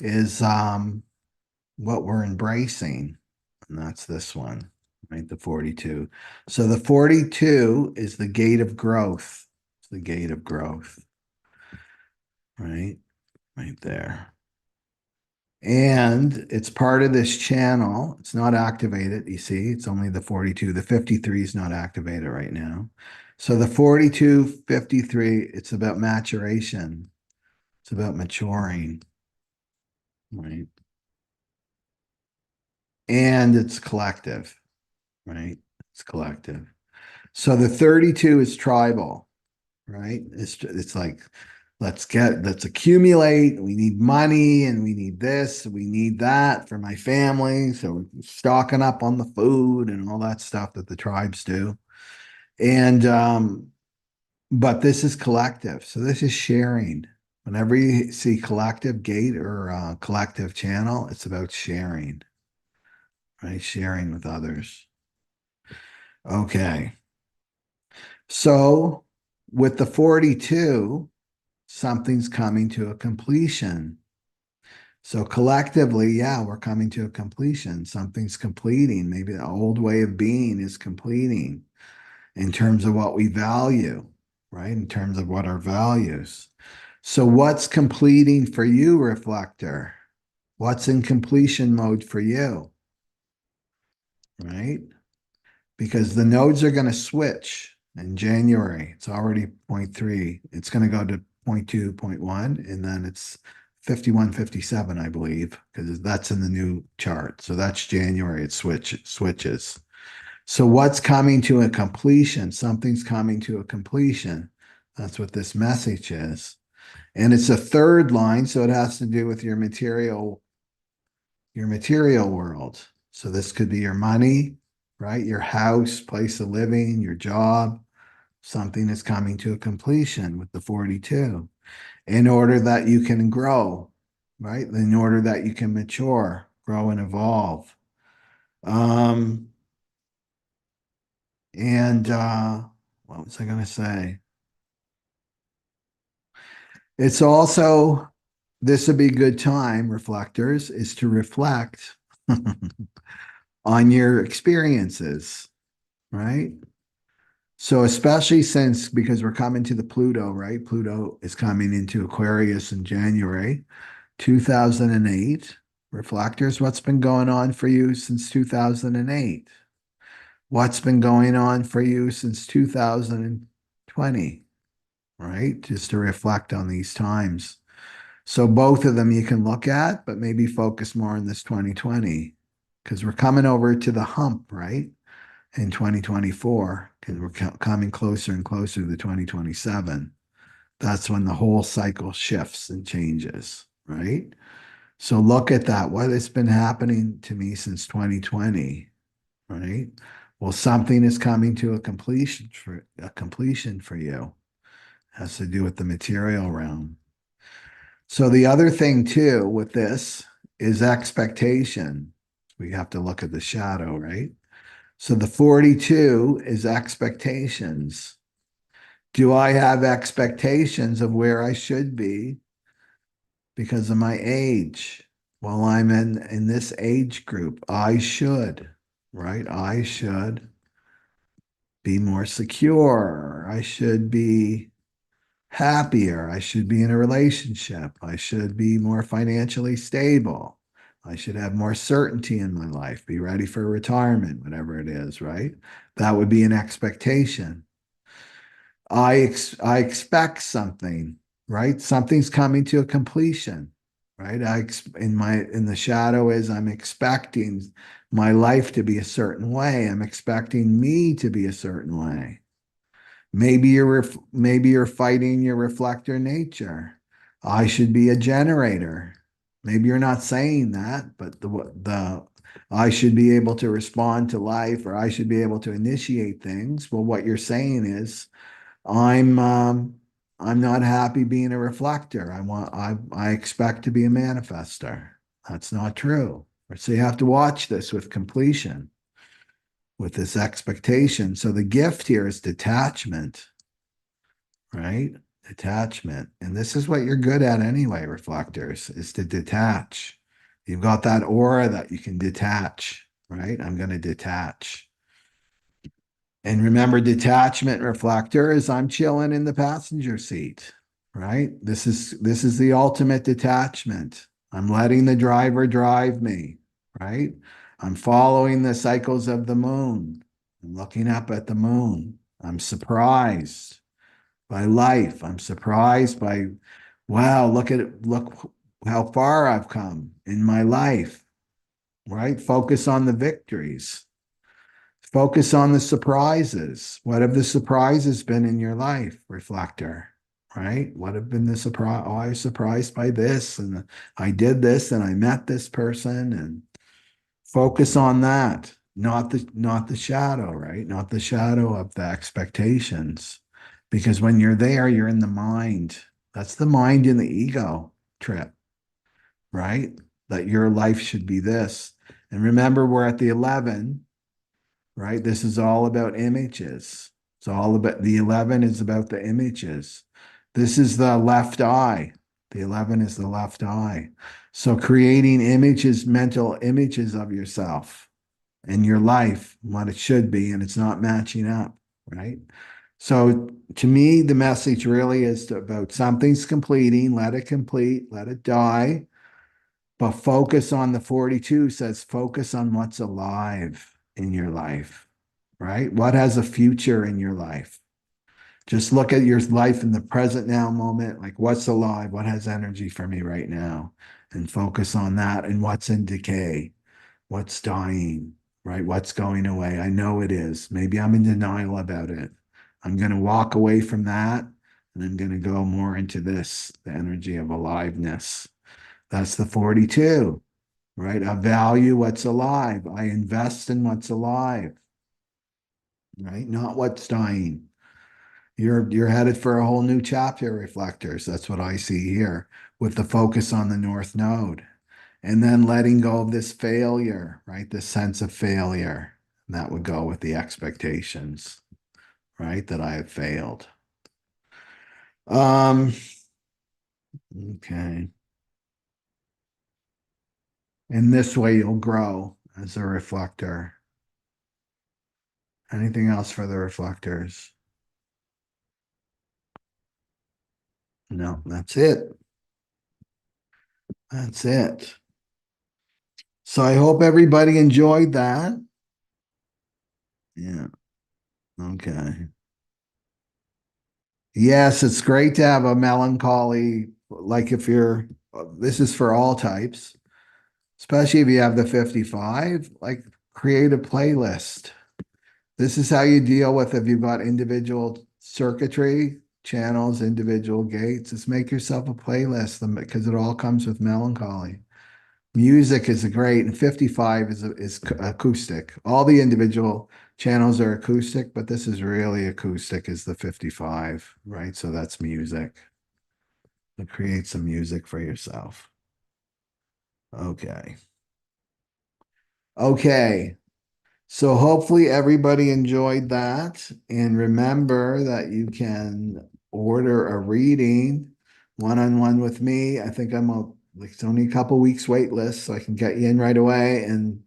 is what we're embracing. And that's this one, right? The 42. So the 42 is the gate of growth. It's the gate of growth, right? Right there. And it's part of this channel. It's not activated. You see, it's only the 42. The 53 is not activated right now. So the 42, 53, it's about maturation. It's about maturing, right? And it's collective, right? It's collective. So the 32 is tribal, right? It's like let's accumulate. We need money and we need this, we need that for my family. So we're stocking up on the food and all that stuff that the tribes do. And but this is collective. So this is sharing. Whenever you see collective gate or collective channel, it's about sharing, right? Sharing with others. Okay. So with the 42, something's coming to a completion. So collectively, yeah, we're coming to a completion. Something's completing. Maybe the old way of being is completing in terms of what we value, right? In terms of what our values. So what's completing for you, reflector? What's in completion mode for you, right? Because the nodes are going to switch in January. It's already 0.3. It's going to go to 0.2, 0.1, and then it's 51, 57, I believe, because that's in the new chart. So that's January. It switches. So what's coming to a completion? Something's coming to a completion. That's what this message is. And it's a third line, so it has to do with your material world. So this could be your money, right? Your house, place of living, your job. Something is coming to a completion with the 42 in order that you can grow, right? In order that you can mature, grow, and evolve. Um, and what was I going to say? It's also, this would be a good time, reflectors, is to reflect on your experiences, right? So especially since because we're coming to the Pluto, right? Pluto is coming into Aquarius in January 2008. Reflectors, what's been going on for you since 2008? What's been going on for you since 2020, right? Just to reflect on these times. So both of them you can look at, but maybe focus more on this 2020 because we're coming over to the hump, right? In 2024, because we're coming closer and closer to 2027. That's when the whole cycle shifts and changes, right? So look at that. What has been happening to me since 2020, right? Well, something is coming to a completion for you. It has to do with the material realm. So the other thing too with this is expectation. We have to look at the shadow, right? So the 42 is expectations. Do I have expectations of where I should be because of my age? Well, I'm in this age group. I should, right? I should be more secure. I should be happier. I should be in a relationship. I should be more financially stable. I should have more certainty in my life, be ready for retirement, whatever it is, right? That would be an expectation. I expect something, right? Something's coming to a completion, right? In the shadow is I'm expecting my life to be a certain way. I'm expecting me to be a certain way. Maybe you're fighting your reflector nature. I should be a generator, Maybe you're not saying that, but the I should be able to respond to life, or I should be able to initiate things. Well, what you're saying is I'm um, I'm not happy being a reflector. I expect to be a manifestor. That's not true. So you have to watch this with completion, with this expectation. So the gift here is detachment, right? Detachment. And this is what you're good at anyway, reflectors, is to detach. You've got that aura that you can detach, right? I'm going to detach. And remember, detachment reflector is I'm chilling in the passenger seat, right? This is the ultimate detachment. I'm letting the driver drive me, right? I'm following the cycles of the moon. I'm looking up at the moon. I'm surprised by life. I'm surprised by, wow, look how far I've come in my life, right? Focus on the victories. Focus on the surprises. What have the surprises been in your life, reflector? Right? What have been the surprise? Oh, I was surprised by this, and I did this, and I met this person, and focus on that, not the shadow, right? Not the shadow of the expectations. Because when you're there, you're in the mind. That's the mind in the ego trip, right? That your life should be this. And remember, we're at the 11, right? This is all about images. It's all about the 11 is about the images. This is the left eye. The 11 is the left eye. So creating images, mental images of yourself and your life, what it should be, and it's not matching up, right? So to me, the message really is about something's completing, let it complete, let it die, but focus on the 42 says focus on what's alive in your life, right? What has a future in your life? Just look at your life in the present now moment, like what's alive, what has energy for me right now, and focus on that and what's in decay, what's dying, right? What's going away. I know it is. Maybe I'm in denial about it. I'm going to walk away from that and I'm going to go more into this, the energy of aliveness. That's the 42, right? I value what's alive. I invest in what's alive, right? Not what's dying. You're headed for a whole new chapter, reflectors. That's what I see here with the focus on the North Node. And then letting go of this failure, right? This sense of failure. And that would go with the expectations, right? That I have failed. Okay. In this way, you'll grow as a reflector. Anything else for the reflectors? No, that's it. That's it. So I hope everybody enjoyed that. Yeah. Okay. Yes, it's great to have a melancholy, like if you're, this is for all types, especially if you have the 55, like create a playlist. This is how you deal with if you've got individual circuitry, channels, individual gates. Just make yourself a playlist because it all comes with melancholy. Music is a great, and 55 is acoustic. All the individual channels are acoustic, but this is really acoustic is the 55, right? So that's music. So create some music for yourself. Okay. Okay. So hopefully everybody enjoyed that. And remember that you can order a reading one-on-one with me. I think like it's only a couple weeks wait list, so I can get you in right away. And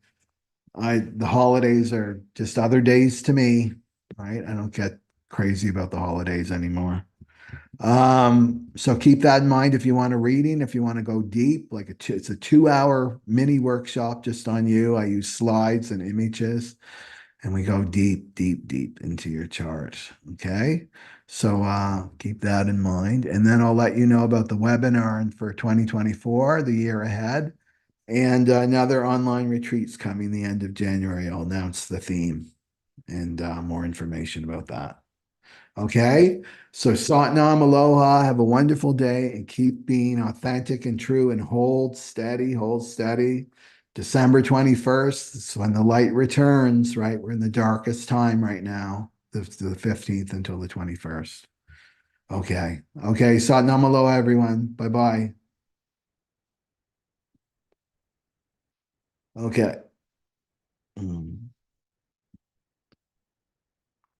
the holidays are just other days to me, right? I don't get crazy about the holidays anymore. So keep that in mind if you want a reading, if you want to go deep, like it's a 2-hour mini workshop just on you. I use slides and images and we go deep, deep, deep into your chart. Okay. So keep that in mind. And then I'll let you know about the webinar for 2024, the year ahead. And another online retreat's coming the end of January. I'll announce the theme and more information about that. Okay. So Satnam Aloha. Have a wonderful day and keep being authentic and true and hold steady, hold steady. December 21st is when the light returns, right? We're in the darkest time right now, the 15th until the 21st. Okay. Okay. Satnam Aloha, everyone. Bye bye. Okay.